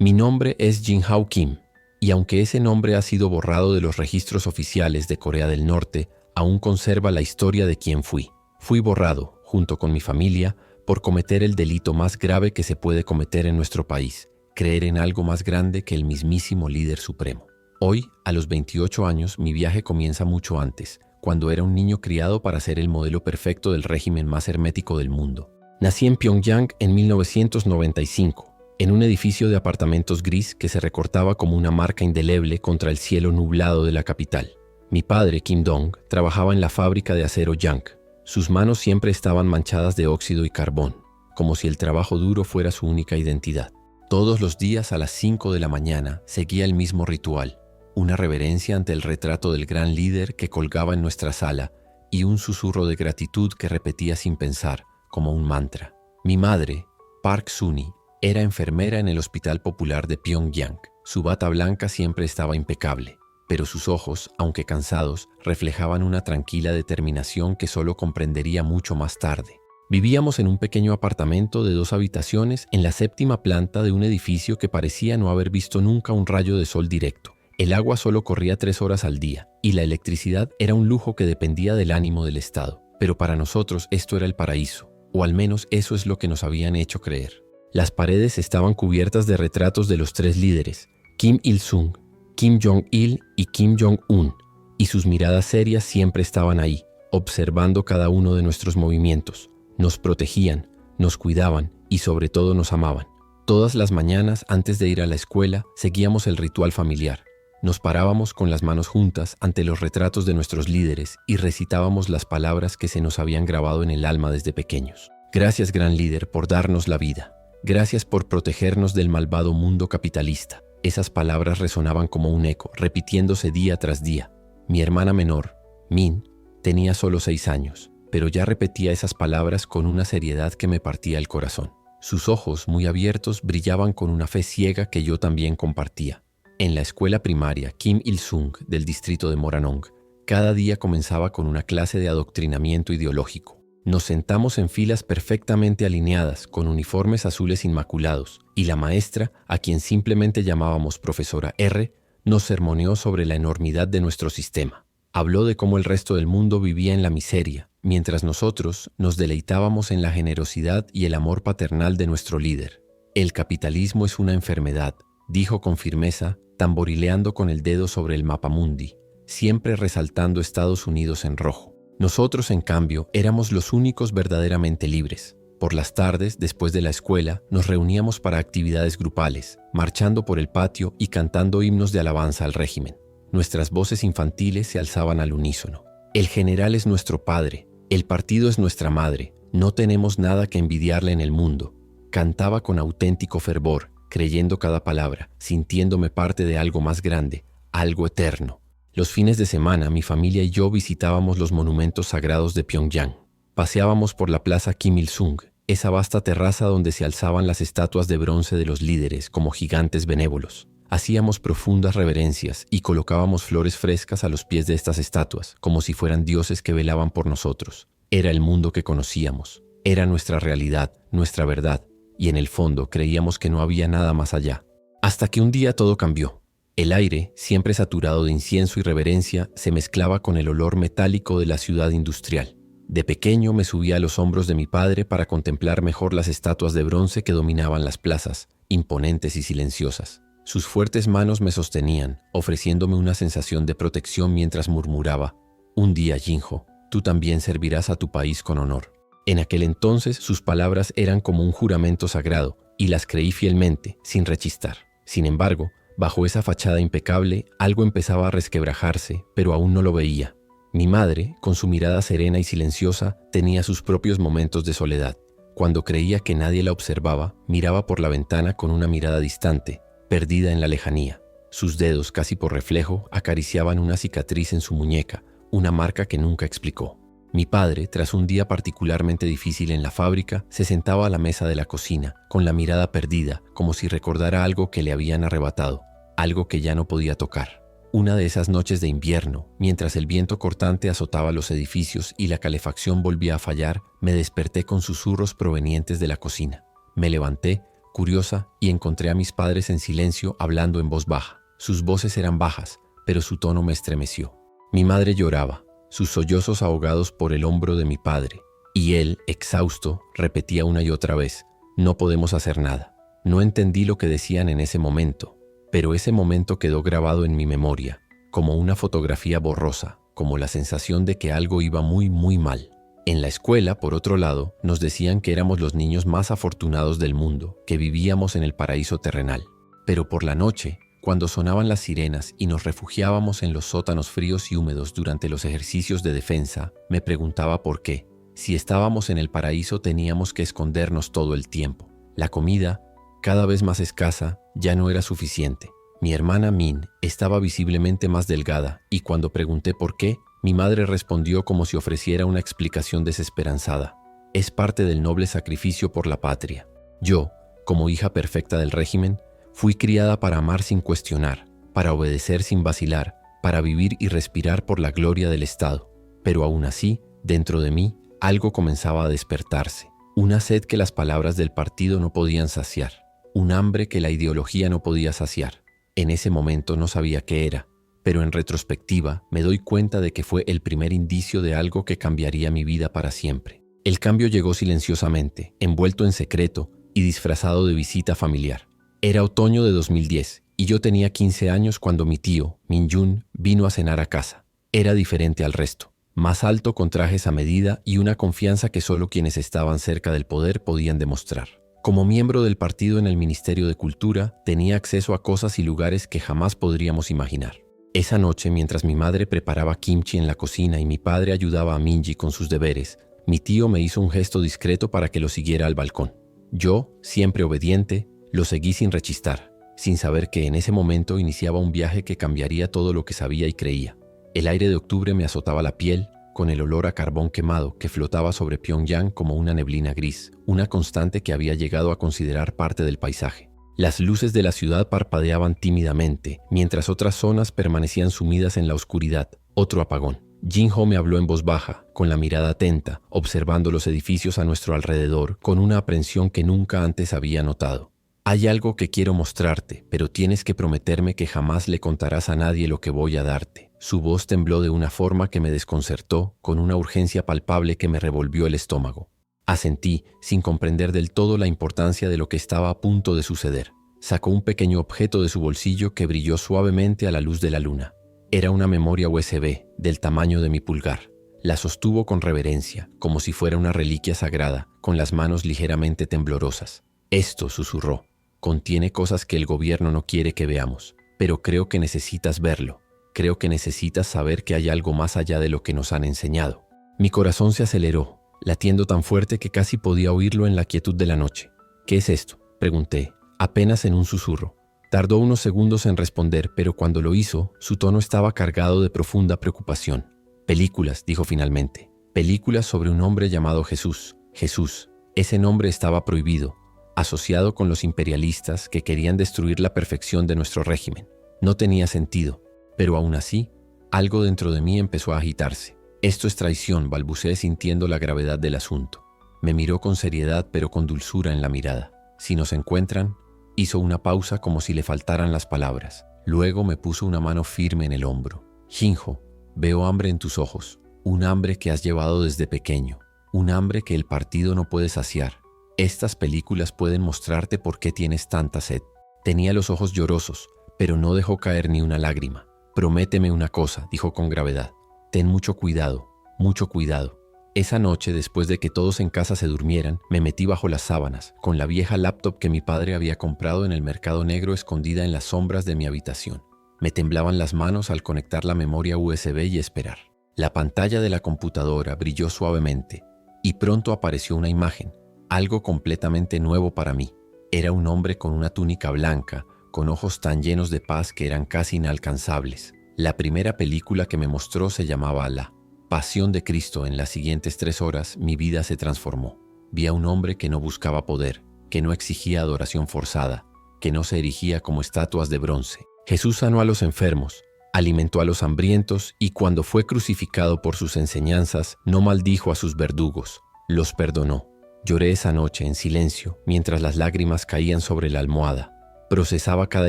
Mi nombre es Jin-Hao Kim, y aunque ese nombre ha sido borrado de los registros oficiales de Corea del Norte, aún conserva la historia de quién fui. Fui borrado, junto con mi familia, por cometer el delito más grave que se puede cometer en nuestro país, creer en algo más grande que el mismísimo líder supremo. Hoy, a los 28 años, mi viaje comienza mucho antes, cuando era un niño criado para ser el modelo perfecto del régimen más hermético del mundo. Nací en Pyongyang en 1995, en un edificio de apartamentos gris que se recortaba como una marca indeleble contra el cielo nublado de la capital. Mi padre, Kim Dong, trabajaba en la fábrica de acero Yang. Sus manos siempre estaban manchadas de óxido y carbón, como si el trabajo duro fuera su única identidad. Todos los días a las 5 de la mañana seguía el mismo ritual, una reverencia ante el retrato del gran líder que colgaba en nuestra sala y un susurro de gratitud que repetía sin pensar, como un mantra. Mi madre, Park Suni, era enfermera en el Hospital Popular de Pyongyang. Su bata blanca siempre estaba impecable, pero sus ojos, aunque cansados, reflejaban una tranquila determinación que solo comprendería mucho más tarde. Vivíamos en un pequeño apartamento de 2 habitaciones en la 7ª planta de un edificio que parecía no haber visto nunca un rayo de sol directo. El agua solo corría 3 horas al día y la electricidad era un lujo que dependía del ánimo del Estado. Pero para nosotros esto era el paraíso, o al menos eso es lo que nos habían hecho creer. Las paredes estaban cubiertas de retratos de los 3 líderes, Kim Il-sung, Kim Jong-il y Kim Jong-un, y sus miradas serias siempre estaban ahí, observando cada uno de nuestros movimientos. Nos protegían, nos cuidaban y sobre todo nos amaban. Todas las mañanas antes de ir a la escuela seguíamos el ritual familiar. Nos parábamos con las manos juntas ante los retratos de nuestros líderes y recitábamos las palabras que se nos habían grabado en el alma desde pequeños. Gracias, gran líder, por darnos la vida. Gracias por protegernos del malvado mundo capitalista. Esas palabras resonaban como un eco, repitiéndose día tras día. Mi hermana menor, Min, tenía solo 6 años, pero ya repetía esas palabras con una seriedad que me partía el corazón. Sus ojos, muy abiertos, brillaban con una fe ciega que yo también compartía. En la escuela primaria Kim Il-sung del distrito de Moranong, cada día comenzaba con una clase de adoctrinamiento ideológico. Nos sentamos en filas perfectamente alineadas, con uniformes azules inmaculados, y la maestra, a quien simplemente llamábamos profesora R, nos sermoneó sobre la enormidad de nuestro sistema. Habló de cómo el resto del mundo vivía en la miseria, mientras nosotros nos deleitábamos en la generosidad y el amor paternal de nuestro líder. El capitalismo es una enfermedad, dijo con firmeza, tamborileando con el dedo sobre el mapamundi, siempre resaltando Estados Unidos en rojo. Nosotros, en cambio, éramos los únicos verdaderamente libres. Por las tardes, después de la escuela, nos reuníamos para actividades grupales, marchando por el patio y cantando himnos de alabanza al régimen. Nuestras voces infantiles se alzaban al unísono. El general es nuestro padre, el partido es nuestra madre, no tenemos nada que envidiarle en el mundo. Cantaba con auténtico fervor, creyendo cada palabra, sintiéndome parte de algo más grande, algo eterno. Los fines de semana, mi familia y yo visitábamos los monumentos sagrados de Pyongyang. Paseábamos por la plaza Kim Il-sung, esa vasta terraza donde se alzaban las estatuas de bronce de los líderes como gigantes benévolos. Hacíamos profundas reverencias y colocábamos flores frescas a los pies de estas estatuas, como si fueran dioses que velaban por nosotros. Era el mundo que conocíamos, era nuestra realidad, nuestra verdad, y en el fondo creíamos que no había nada más allá. Hasta que un día todo cambió. El aire, siempre saturado de incienso y reverencia, se mezclaba con el olor metálico de la ciudad industrial. De pequeño me subía a los hombros de mi padre para contemplar mejor las estatuas de bronce que dominaban las plazas, imponentes y silenciosas. Sus fuertes manos me sostenían, ofreciéndome una sensación de protección mientras murmuraba: «Un día, Jinho, tú también servirás a tu país con honor». En aquel entonces sus palabras eran como un juramento sagrado, y las creí fielmente, sin rechistar. Sin embargo, bajo esa fachada impecable, algo empezaba a resquebrajarse, pero aún no lo veía. Mi madre, con su mirada serena y silenciosa, tenía sus propios momentos de soledad. Cuando creía que nadie la observaba, miraba por la ventana con una mirada distante, perdida en la lejanía. Sus dedos, casi por reflejo, acariciaban una cicatriz en su muñeca, una marca que nunca explicó. Mi padre, tras un día particularmente difícil en la fábrica, se sentaba a la mesa de la cocina, con la mirada perdida, como si recordara algo que le habían arrebatado, algo que ya no podía tocar. Una de esas noches de invierno, mientras el viento cortante azotaba los edificios y la calefacción volvía a fallar, me desperté con susurros provenientes de la cocina. Me levanté, curiosa, y encontré a mis padres en silencio hablando en voz baja. Sus voces eran bajas, pero su tono me estremeció. Mi madre lloraba, sus sollozos ahogados por el hombro de mi padre, y él, exhausto, repetía una y otra vez: «No podemos hacer nada». No entendí lo que decían en ese momento, pero ese momento quedó grabado en mi memoria, como una fotografía borrosa, como la sensación de que algo iba muy, muy mal. En la escuela, por otro lado, nos decían que éramos los niños más afortunados del mundo, que vivíamos en el paraíso terrenal. Pero por la noche, cuando sonaban las sirenas y nos refugiábamos en los sótanos fríos y húmedos durante los ejercicios de defensa, me preguntaba por qué. Si estábamos en el paraíso teníamos que escondernos todo el tiempo. La comida, cada vez más escasa, ya no era suficiente. Mi hermana Min estaba visiblemente más delgada y cuando pregunté por qué, mi madre respondió como si ofreciera una explicación desesperanzada: «Es parte del noble sacrificio por la patria». Yo, como hija perfecta del régimen, fui criada para amar sin cuestionar, para obedecer sin vacilar, para vivir y respirar por la gloria del Estado. Pero aún así, dentro de mí, algo comenzaba a despertarse. Una sed que las palabras del partido no podían saciar. Un hambre que la ideología no podía saciar. En ese momento no sabía qué era, pero en retrospectiva me doy cuenta de que fue el primer indicio de algo que cambiaría mi vida para siempre. El cambio llegó silenciosamente, envuelto en secreto y disfrazado de visita familiar. Era otoño de 2010 y yo tenía 15 años cuando mi tío, Min Jun, vino a cenar a casa. Era diferente al resto, más alto con trajes a medida y una confianza que solo quienes estaban cerca del poder podían demostrar. Como miembro del partido en el Ministerio de Cultura, tenía acceso a cosas y lugares que jamás podríamos imaginar. Esa noche, mientras mi madre preparaba kimchi en la cocina y mi padre ayudaba a Minji con sus deberes, mi tío me hizo un gesto discreto para que lo siguiera al balcón. Yo, siempre obediente, lo seguí sin rechistar, sin saber que en ese momento iniciaba un viaje que cambiaría todo lo que sabía y creía. El aire de octubre me azotaba la piel, con el olor a carbón quemado que flotaba sobre Pyongyang como una neblina gris, una constante que había llegado a considerar parte del paisaje. Las luces de la ciudad parpadeaban tímidamente, mientras otras zonas permanecían sumidas en la oscuridad. Otro apagón. Jin-ho me habló en voz baja, con la mirada atenta, observando los edificios a nuestro alrededor, con una aprensión que nunca antes había notado. «Hay algo que quiero mostrarte, pero tienes que prometerme que jamás le contarás a nadie lo que voy a darte». Su voz tembló de una forma que me desconcertó, con una urgencia palpable que me revolvió el estómago. Asentí, sin comprender del todo la importancia de lo que estaba a punto de suceder. Sacó un pequeño objeto de su bolsillo que brilló suavemente a la luz de la luna. Era una memoria USB, del tamaño de mi pulgar. La sostuvo con reverencia, como si fuera una reliquia sagrada, con las manos ligeramente temblorosas. «Esto», susurró, «contiene cosas que el gobierno no quiere que veamos, pero creo que necesitas verlo. Creo que necesitas saber que hay algo más allá de lo que nos han enseñado». Mi corazón se aceleró, latiendo tan fuerte que casi podía oírlo en la quietud de la noche. «¿Qué es esto?», pregunté, apenas en un susurro. Tardó unos segundos en responder, pero cuando lo hizo, su tono estaba cargado de profunda preocupación. «Películas», dijo finalmente. «Películas sobre un hombre llamado Jesús». Jesús. Ese nombre estaba prohibido, asociado con los imperialistas que querían destruir la perfección de nuestro régimen. No tenía sentido, pero aún así, algo dentro de mí empezó a agitarse. «Esto es traición», balbuceé sintiendo la gravedad del asunto. Me miró con seriedad pero con dulzura en la mirada. «Si nos encuentran», hizo una pausa como si le faltaran las palabras. Luego me puso una mano firme en el hombro. «Jin-ho, veo hambre en tus ojos, un hambre que has llevado desde pequeño, un hambre que el partido no puede saciar. Estas películas pueden mostrarte por qué tienes tanta sed». Tenía los ojos llorosos, pero no dejó caer ni una lágrima. «Prométeme una cosa», dijo con gravedad. «Ten mucho cuidado, mucho cuidado». Esa noche, después de que todos en casa se durmieran, me metí bajo las sábanas, con la vieja laptop que mi padre había comprado en el mercado negro escondida en las sombras de mi habitación. Me temblaban las manos al conectar la memoria USB y esperar. La pantalla de la computadora brilló suavemente, y pronto apareció una imagen, algo completamente nuevo para mí. Era un hombre con una túnica blanca, con ojos tan llenos de paz que eran casi inalcanzables. La primera película que me mostró se llamaba La Pasión de Cristo. En las siguientes 3 horas mi vida se transformó. Vi a un hombre que no buscaba poder, que no exigía adoración forzada, que no se erigía como estatuas de bronce. Jesús sanó a los enfermos, alimentó a los hambrientos y cuando fue crucificado por sus enseñanzas, no maldijo a sus verdugos, los perdonó. Lloré esa noche en silencio, mientras las lágrimas caían sobre la almohada. Procesaba cada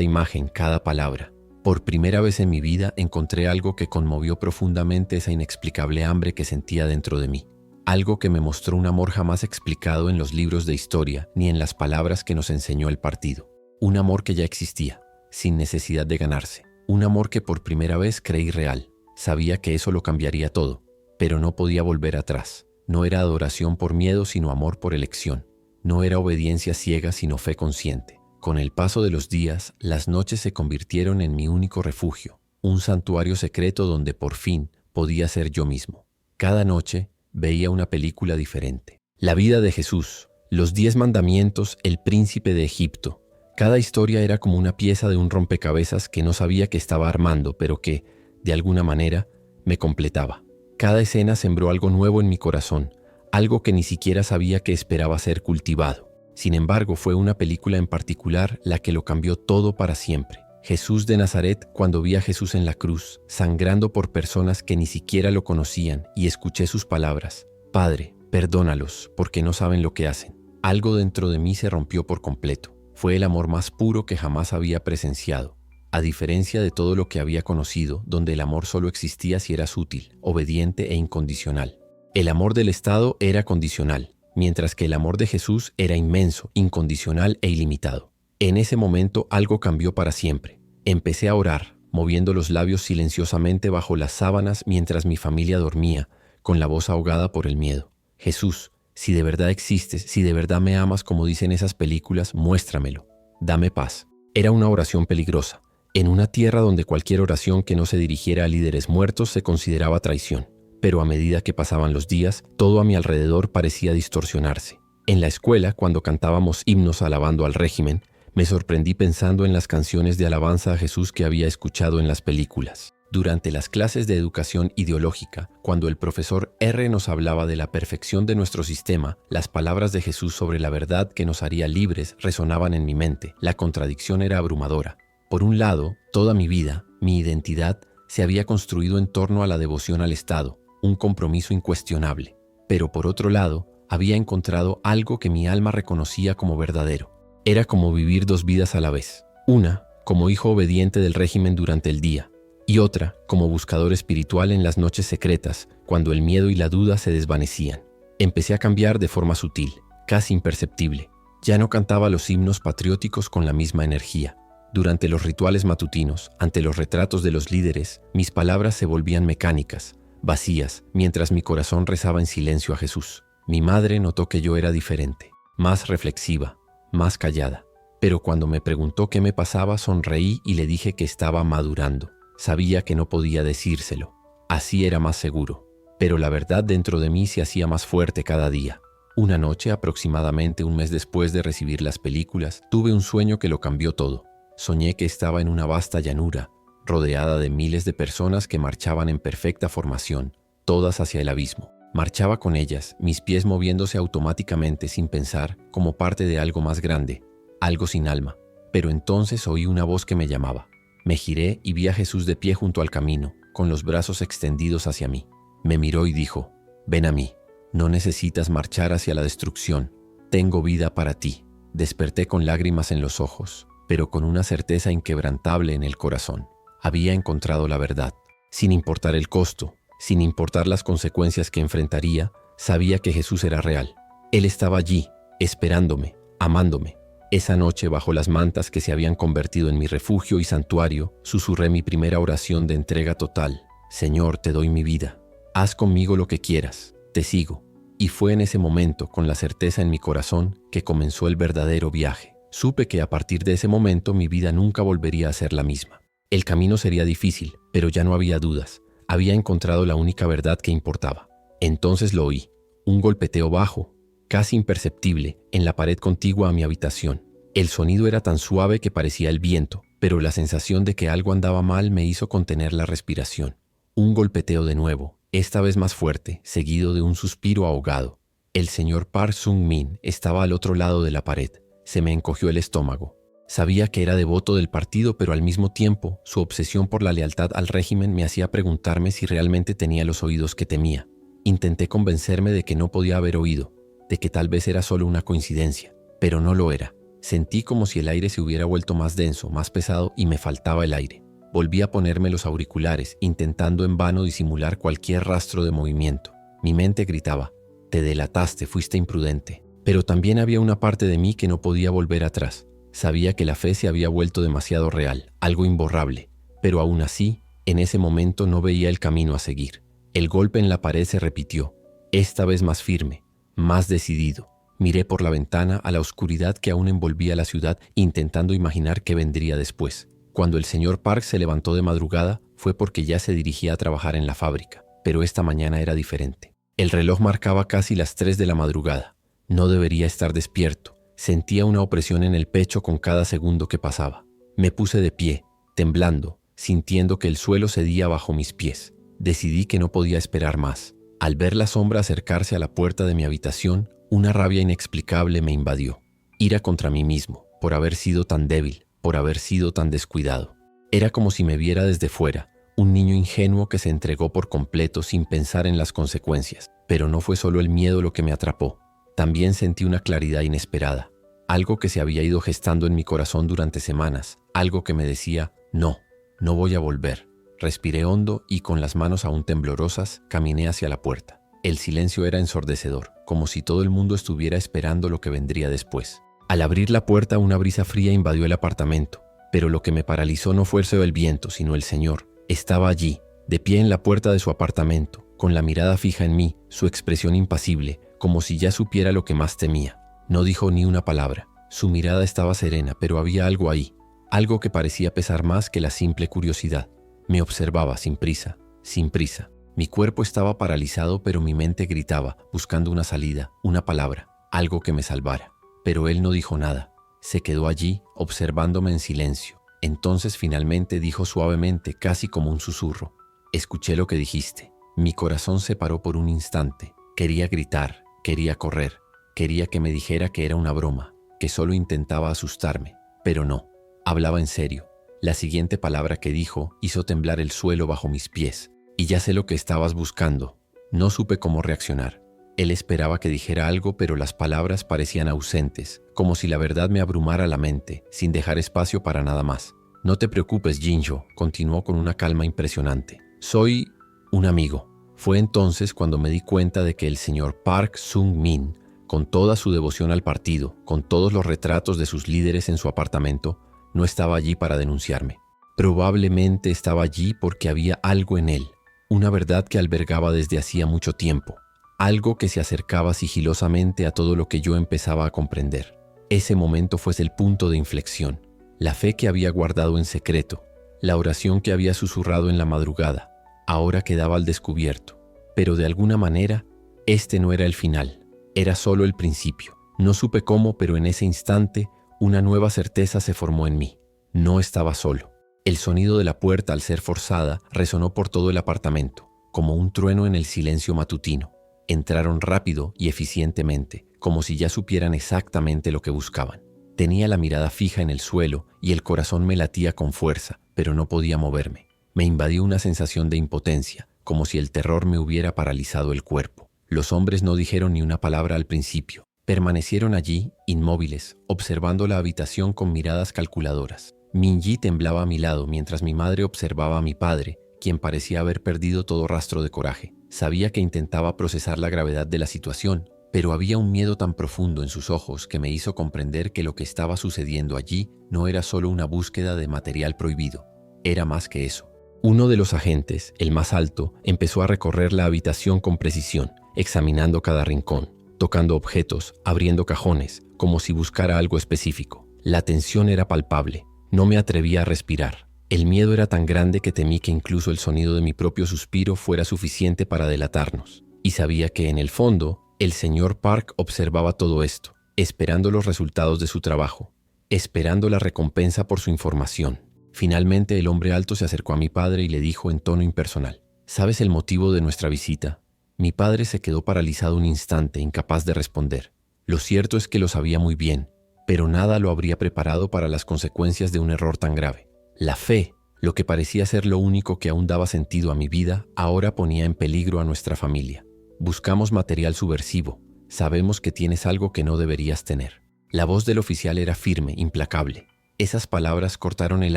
imagen, cada palabra. Por primera vez en mi vida encontré algo que conmovió profundamente esa inexplicable hambre que sentía dentro de mí. Algo que me mostró un amor jamás explicado en los libros de historia ni en las palabras que nos enseñó el partido. Un amor que ya existía, sin necesidad de ganarse. Un amor que por primera vez creí real. Sabía que eso lo cambiaría todo, pero no podía volver atrás. No era adoración por miedo, sino amor por elección. No era obediencia ciega, sino fe consciente. Con el paso de los días, las noches se convirtieron en mi único refugio, un santuario secreto donde por fin podía ser yo mismo. Cada noche veía una película diferente. La vida de Jesús, los 10 mandamientos, el príncipe de Egipto. Cada historia era como una pieza de un rompecabezas que no sabía que estaba armando, pero que, de alguna manera, me completaba. Cada escena sembró algo nuevo en mi corazón, algo que ni siquiera sabía que esperaba ser cultivado. Sin embargo, fue una película en particular la que lo cambió todo para siempre. Jesús de Nazaret, cuando vi a Jesús en la cruz, sangrando por personas que ni siquiera lo conocían, y escuché sus palabras: Padre, perdónalos, porque no saben lo que hacen. Algo dentro de mí se rompió por completo. Fue el amor más puro que jamás había presenciado. A diferencia de todo lo que había conocido, donde el amor solo existía si eras útil, obediente e incondicional. El amor del Estado era condicional, mientras que el amor de Jesús era inmenso, incondicional e ilimitado. En ese momento algo cambió para siempre. Empecé a orar, moviendo los labios silenciosamente bajo las sábanas mientras mi familia dormía, con la voz ahogada por el miedo. Jesús, si de verdad existes, si de verdad me amas como dicen esas películas, muéstramelo. Dame paz. Era una oración peligrosa, en una tierra donde cualquier oración que no se dirigiera a líderes muertos se consideraba traición. Pero a medida que pasaban los días, todo a mi alrededor parecía distorsionarse. En la escuela, cuando cantábamos himnos alabando al régimen, me sorprendí pensando en las canciones de alabanza a Jesús que había escuchado en las películas. Durante las clases de educación ideológica, cuando el profesor R nos hablaba de la perfección de nuestro sistema, las palabras de Jesús sobre la verdad que nos haría libres resonaban en mi mente. La contradicción era abrumadora. Por un lado, toda mi vida, mi identidad, se había construido en torno a la devoción al Estado, un compromiso incuestionable. Pero por otro lado, había encontrado algo que mi alma reconocía como verdadero. Era como vivir 2 vidas a la vez. Una, como hijo obediente del régimen durante el día, y otra, como buscador espiritual en las noches secretas, cuando el miedo y la duda se desvanecían. Empecé a cambiar de forma sutil, casi imperceptible. Ya no cantaba los himnos patrióticos con la misma energía. Durante los rituales matutinos, ante los retratos de los líderes, mis palabras se volvían mecánicas, vacías, mientras mi corazón rezaba en silencio a Jesús. Mi madre notó que yo era diferente, más reflexiva, más callada. Pero cuando me preguntó qué me pasaba, sonreí y le dije que estaba madurando. Sabía que no podía decírselo. Así era más seguro. Pero la verdad dentro de mí se hacía más fuerte cada día. Una noche, aproximadamente un mes después de recibir las películas, tuve un sueño que lo cambió todo. Soñé que estaba en una vasta llanura, rodeada de miles de personas que marchaban en perfecta formación, todas hacia el abismo. Marchaba con ellas, mis pies moviéndose automáticamente sin pensar, como parte de algo más grande, algo sin alma. Pero entonces oí una voz que me llamaba. Me giré y vi a Jesús de pie junto al camino, con los brazos extendidos hacia mí. Me miró y dijo: «Ven a mí, no necesitas marchar hacia la destrucción, tengo vida para ti». Desperté con lágrimas en los ojos, pero con una certeza inquebrantable en el corazón. Había encontrado la verdad. Sin importar el costo, sin importar las consecuencias que enfrentaría, sabía que Jesús era real. Él estaba allí, esperándome, amándome. Esa noche, bajo las mantas que se habían convertido en mi refugio y santuario, susurré mi primera oración de entrega total. «Señor, te doy mi vida. Haz conmigo lo que quieras. Te sigo». Y fue en ese momento, con la certeza en mi corazón, que comenzó el verdadero viaje. Supe que a partir de ese momento mi vida nunca volvería a ser la misma. El camino sería difícil, pero ya no había dudas. Había encontrado la única verdad que importaba. Entonces lo oí. Un golpeteo bajo, casi imperceptible, en la pared contigua a mi habitación. El sonido era tan suave que parecía el viento, pero la sensación de que algo andaba mal me hizo contener la respiración. Un golpeteo de nuevo, esta vez más fuerte, seguido de un suspiro ahogado. El señor Park Sung-min estaba al otro lado de la pared. Se me encogió el estómago. Sabía que era devoto del partido, pero al mismo tiempo, su obsesión por la lealtad al régimen me hacía preguntarme si realmente tenía los oídos que temía. Intenté convencerme de que no podía haber oído, de que tal vez era solo una coincidencia, pero no lo era. Sentí como si el aire se hubiera vuelto más denso, más pesado y me faltaba el aire. Volví a ponerme los auriculares, intentando en vano disimular cualquier rastro de movimiento. Mi mente gritaba: «Te delataste, fuiste imprudente». Pero también había una parte de mí que no podía volver atrás. Sabía que la fe se había vuelto demasiado real, algo imborrable. Pero aún así, en ese momento no veía el camino a seguir. El golpe en la pared se repitió, esta vez más firme, más decidido. Miré por la ventana a la oscuridad que aún envolvía la ciudad, intentando imaginar qué vendría después. Cuando el señor Park se levantó de madrugada, fue porque ya se dirigía a trabajar en la fábrica. Pero esta mañana era diferente. El reloj marcaba casi las 3 de la madrugada. No debería estar despierto. Sentía una opresión en el pecho con cada segundo que pasaba. Me puse de pie, temblando, sintiendo que el suelo cedía bajo mis pies. Decidí que no podía esperar más. Al ver la sombra acercarse a la puerta de mi habitación, una rabia inexplicable me invadió. Ira contra mí mismo, por haber sido tan débil, por haber sido tan descuidado. Era como si me viera desde fuera, un niño ingenuo que se entregó por completo sin pensar en las consecuencias. Pero no fue solo el miedo lo que me atrapó. También sentí una claridad inesperada, algo que se había ido gestando en mi corazón durante semanas, algo que me decía: no, no voy a volver. Respiré hondo y con las manos aún temblorosas caminé hacia la puerta. El silencio era ensordecedor, como si todo el mundo estuviera esperando lo que vendría después. Al abrir la puerta, una brisa fría invadió el apartamento, pero lo que me paralizó no fue el viento, sino el Señor. Estaba allí, de pie en la puerta de su apartamento, con la mirada fija en mí, su expresión impasible, como si ya supiera lo que más temía. No dijo ni una palabra. Su mirada estaba serena, pero había algo ahí, algo que parecía pesar más que la simple curiosidad. Me observaba sin prisa, sin prisa. Mi cuerpo estaba paralizado, pero mi mente gritaba, buscando una salida, una palabra, algo que me salvara. Pero él no dijo nada. Se quedó allí, observándome en silencio. Entonces finalmente dijo suavemente, casi como un susurro: «Escuché lo que dijiste». Mi corazón se paró por un instante. Quería gritar, quería correr, quería que me dijera que era una broma, que solo intentaba asustarme, pero no, hablaba en serio. La siguiente palabra que dijo hizo temblar el suelo bajo mis pies. «Y ya sé lo que estabas buscando». No supe cómo reaccionar. Él esperaba que dijera algo, pero las palabras parecían ausentes, como si la verdad me abrumara la mente, sin dejar espacio para nada más. «No te preocupes, Jinjo», continuó con una calma impresionante. «Soy un amigo». Fue entonces cuando me di cuenta de que el señor Park Sung-min, con toda su devoción al partido, con todos los retratos de sus líderes en su apartamento, no estaba allí para denunciarme. Probablemente estaba allí porque había algo en él, una verdad que albergaba desde hacía mucho tiempo, algo que se acercaba sigilosamente a todo lo que yo empezaba a comprender. Ese momento fue el punto de inflexión, la fe que había guardado en secreto, la oración que había susurrado en la madrugada, ahora quedaba al descubierto. Pero de alguna manera, este no era el final, era solo el principio. No supe cómo, pero en ese instante, una nueva certeza se formó en mí. No estaba solo. El sonido de la puerta, al ser forzada, resonó por todo el apartamento, como un trueno en el silencio matutino. Entraron rápido y eficientemente, como si ya supieran exactamente lo que buscaban. Tenía la mirada fija en el suelo y el corazón me latía con fuerza, pero no podía moverme. Me invadió una sensación de impotencia, como si el terror me hubiera paralizado el cuerpo. Los hombres no dijeron ni una palabra al principio. Permanecieron allí, inmóviles, observando la habitación con miradas calculadoras. Minji temblaba a mi lado mientras mi madre observaba a mi padre, quien parecía haber perdido todo rastro de coraje. Sabía que intentaba procesar la gravedad de la situación, pero había un miedo tan profundo en sus ojos que me hizo comprender que lo que estaba sucediendo allí no era solo una búsqueda de material prohibido, era más que eso. Uno de los agentes, el más alto, empezó a recorrer la habitación con precisión, examinando cada rincón, tocando objetos, abriendo cajones, como si buscara algo específico. La tensión era palpable. No me atrevía a respirar. El miedo era tan grande que temí que incluso el sonido de mi propio suspiro fuera suficiente para delatarnos. Y sabía que, en el fondo, el señor Park observaba todo esto, esperando los resultados de su trabajo, esperando la recompensa por su información. Finalmente, el hombre alto se acercó a mi padre y le dijo en tono impersonal: «¿Sabes el motivo de nuestra visita?». Mi padre se quedó paralizado un instante, incapaz de responder. Lo cierto es que lo sabía muy bien, pero nada lo habría preparado para las consecuencias de un error tan grave. La fe, lo que parecía ser lo único que aún daba sentido a mi vida, ahora ponía en peligro a nuestra familia. Buscamos material subversivo, Sabemos que tienes algo que no deberías tener. La voz del oficial era firme, implacable. Esas palabras cortaron el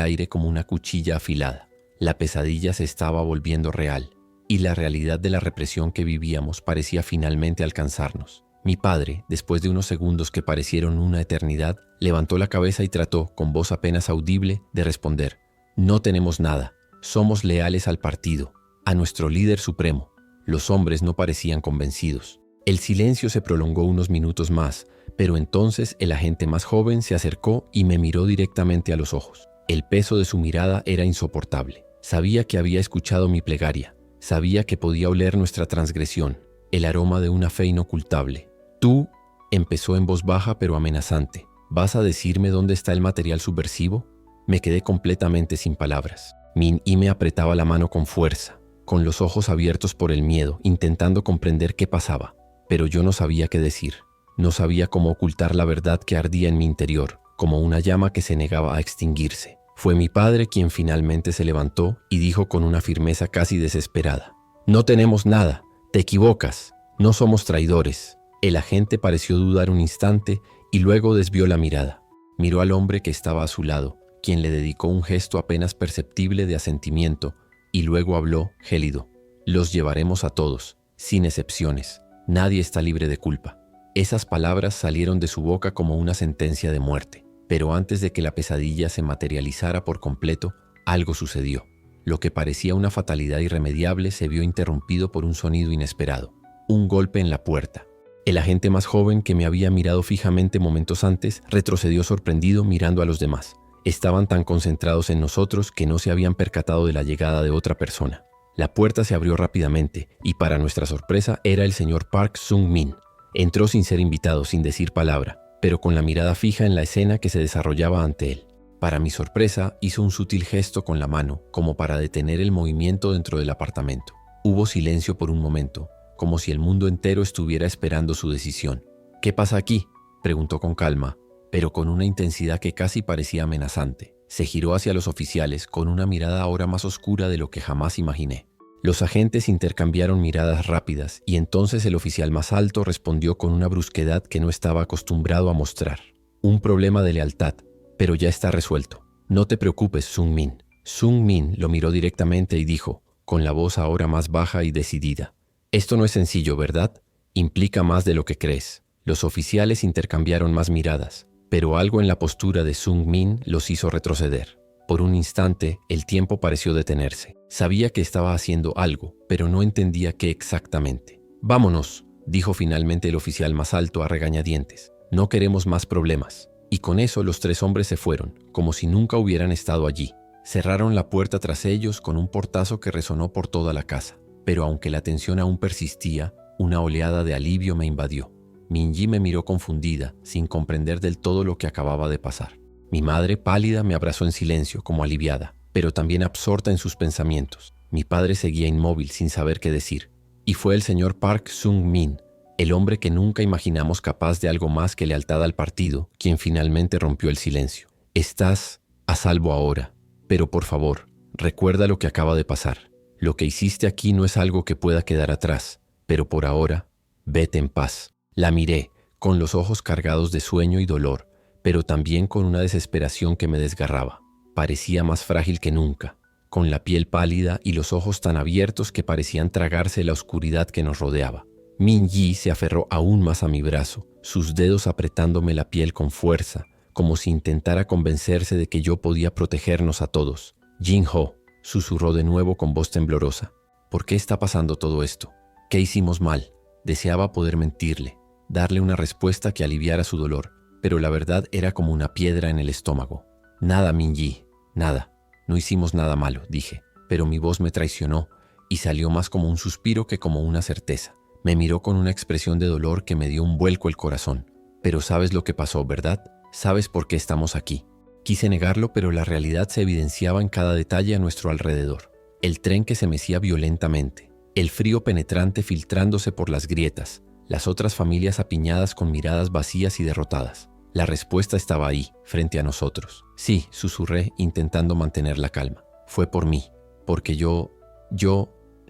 aire como una cuchilla afilada. La pesadilla se estaba volviendo real, y la realidad de la represión que vivíamos parecía finalmente alcanzarnos. Mi padre, después de unos segundos que parecieron una eternidad, levantó la cabeza y trató, con voz apenas audible, de responder: «No tenemos nada. Somos leales al partido, a nuestro líder supremo». Los hombres no parecían convencidos. El silencio se prolongó unos minutos más, pero entonces el agente más joven se acercó y me miró directamente a los ojos. El peso de su mirada era insoportable. Sabía que había escuchado mi plegaria. Sabía que podía oler nuestra transgresión, el aroma de una fe inocultable. «Tú», empezó en voz baja pero amenazante, «¿vas a decirme dónde está el material subversivo?». Me quedé completamente sin palabras. Min-Yi me apretaba la mano con fuerza, con los ojos abiertos por el miedo, intentando comprender qué pasaba. Pero yo no sabía qué decir. No sabía cómo ocultar la verdad que ardía en mi interior, como una llama que se negaba a extinguirse. Fue mi padre quien finalmente se levantó y dijo con una firmeza casi desesperada: «No tenemos nada. Te equivocas. No somos traidores». El agente pareció dudar un instante y luego desvió la mirada. Miró al hombre que estaba a su lado, quien le dedicó un gesto apenas perceptible de asentimiento, y luego habló, gélido: «Los llevaremos a todos, sin excepciones. Nadie está libre de culpa». Esas palabras salieron de su boca como una sentencia de muerte. Pero antes de que la pesadilla se materializara por completo, algo sucedió. Lo que parecía una fatalidad irremediable se vio interrumpido por un sonido inesperado. Un golpe en la puerta. El agente más joven, que me había mirado fijamente momentos antes, retrocedió sorprendido mirando a los demás. Estaban tan concentrados en nosotros que no se habían percatado de la llegada de otra persona. La puerta se abrió rápidamente y, para nuestra sorpresa, era el señor Park Sung-min. Entró sin ser invitado, sin decir palabra, pero con la mirada fija en la escena que se desarrollaba ante él. Para mi sorpresa, hizo un sutil gesto con la mano, como para detener el movimiento dentro del apartamento. Hubo silencio por un momento, como si el mundo entero estuviera esperando su decisión. «¿Qué pasa aquí?», preguntó con calma, pero con una intensidad que casi parecía amenazante. Se giró hacia los oficiales con una mirada ahora más oscura de lo que jamás imaginé. Los agentes intercambiaron miradas rápidas y entonces el oficial más alto respondió con una brusquedad que no estaba acostumbrado a mostrar: «Un problema de lealtad, pero ya está resuelto. No te preocupes, Sung-min». Sung-min lo miró directamente y dijo, con la voz ahora más baja y decidida: «Esto no es sencillo, ¿verdad? Implica más de lo que crees». Los oficiales intercambiaron más miradas, pero algo en la postura de Sung-min los hizo retroceder. Por un instante, el tiempo pareció detenerse. Sabía que estaba haciendo algo, pero no entendía qué exactamente. «Vámonos», dijo finalmente el oficial más alto a regañadientes. «No queremos más problemas». Y con eso los tres hombres se fueron, como si nunca hubieran estado allí. Cerraron la puerta tras ellos con un portazo que resonó por toda la casa. Pero aunque la tensión aún persistía, una oleada de alivio me invadió. Min-Yi me miró confundida, sin comprender del todo lo que acababa de pasar. Mi madre, pálida, me abrazó en silencio, como aliviada, pero también absorta en sus pensamientos. Mi padre seguía inmóvil, sin saber qué decir. Y fue el señor Park Sung-min, el hombre que nunca imaginamos capaz de algo más que lealtad al partido, quien finalmente rompió el silencio. «Estás a salvo ahora, pero por favor, recuerda lo que acaba de pasar. Lo que hiciste aquí no es algo que pueda quedar atrás, pero por ahora, vete en paz». La miré, con los ojos cargados de sueño y dolor, pero también con una desesperación que me desgarraba. Parecía más frágil que nunca, con la piel pálida y los ojos tan abiertos que parecían tragarse la oscuridad que nos rodeaba. Min-Yi se aferró aún más a mi brazo, sus dedos apretándome la piel con fuerza, como si intentara convencerse de que yo podía protegernos a todos. «Jin-Ho», susurró de nuevo con voz temblorosa. «¿Por qué está pasando todo esto? ¿Qué hicimos mal?». Deseaba poder mentirle, darle una respuesta que aliviara su dolor, pero la verdad era como una piedra en el estómago. «Nada, Min-Yi, nada. No hicimos nada malo», dije, pero mi voz me traicionó y salió más como un suspiro que como una certeza. Me miró con una expresión de dolor que me dio un vuelco el corazón. «Pero sabes lo que pasó, ¿verdad? Sabes por qué estamos aquí». Quise negarlo, pero la realidad se evidenciaba en cada detalle a nuestro alrededor. El tren que se mecía violentamente, el frío penetrante filtrándose por las grietas, las otras familias apiñadas con miradas vacías y derrotadas. La respuesta estaba ahí, frente a nosotros. «Sí», susurré, intentando mantener la calma. «Fue por mí, porque yo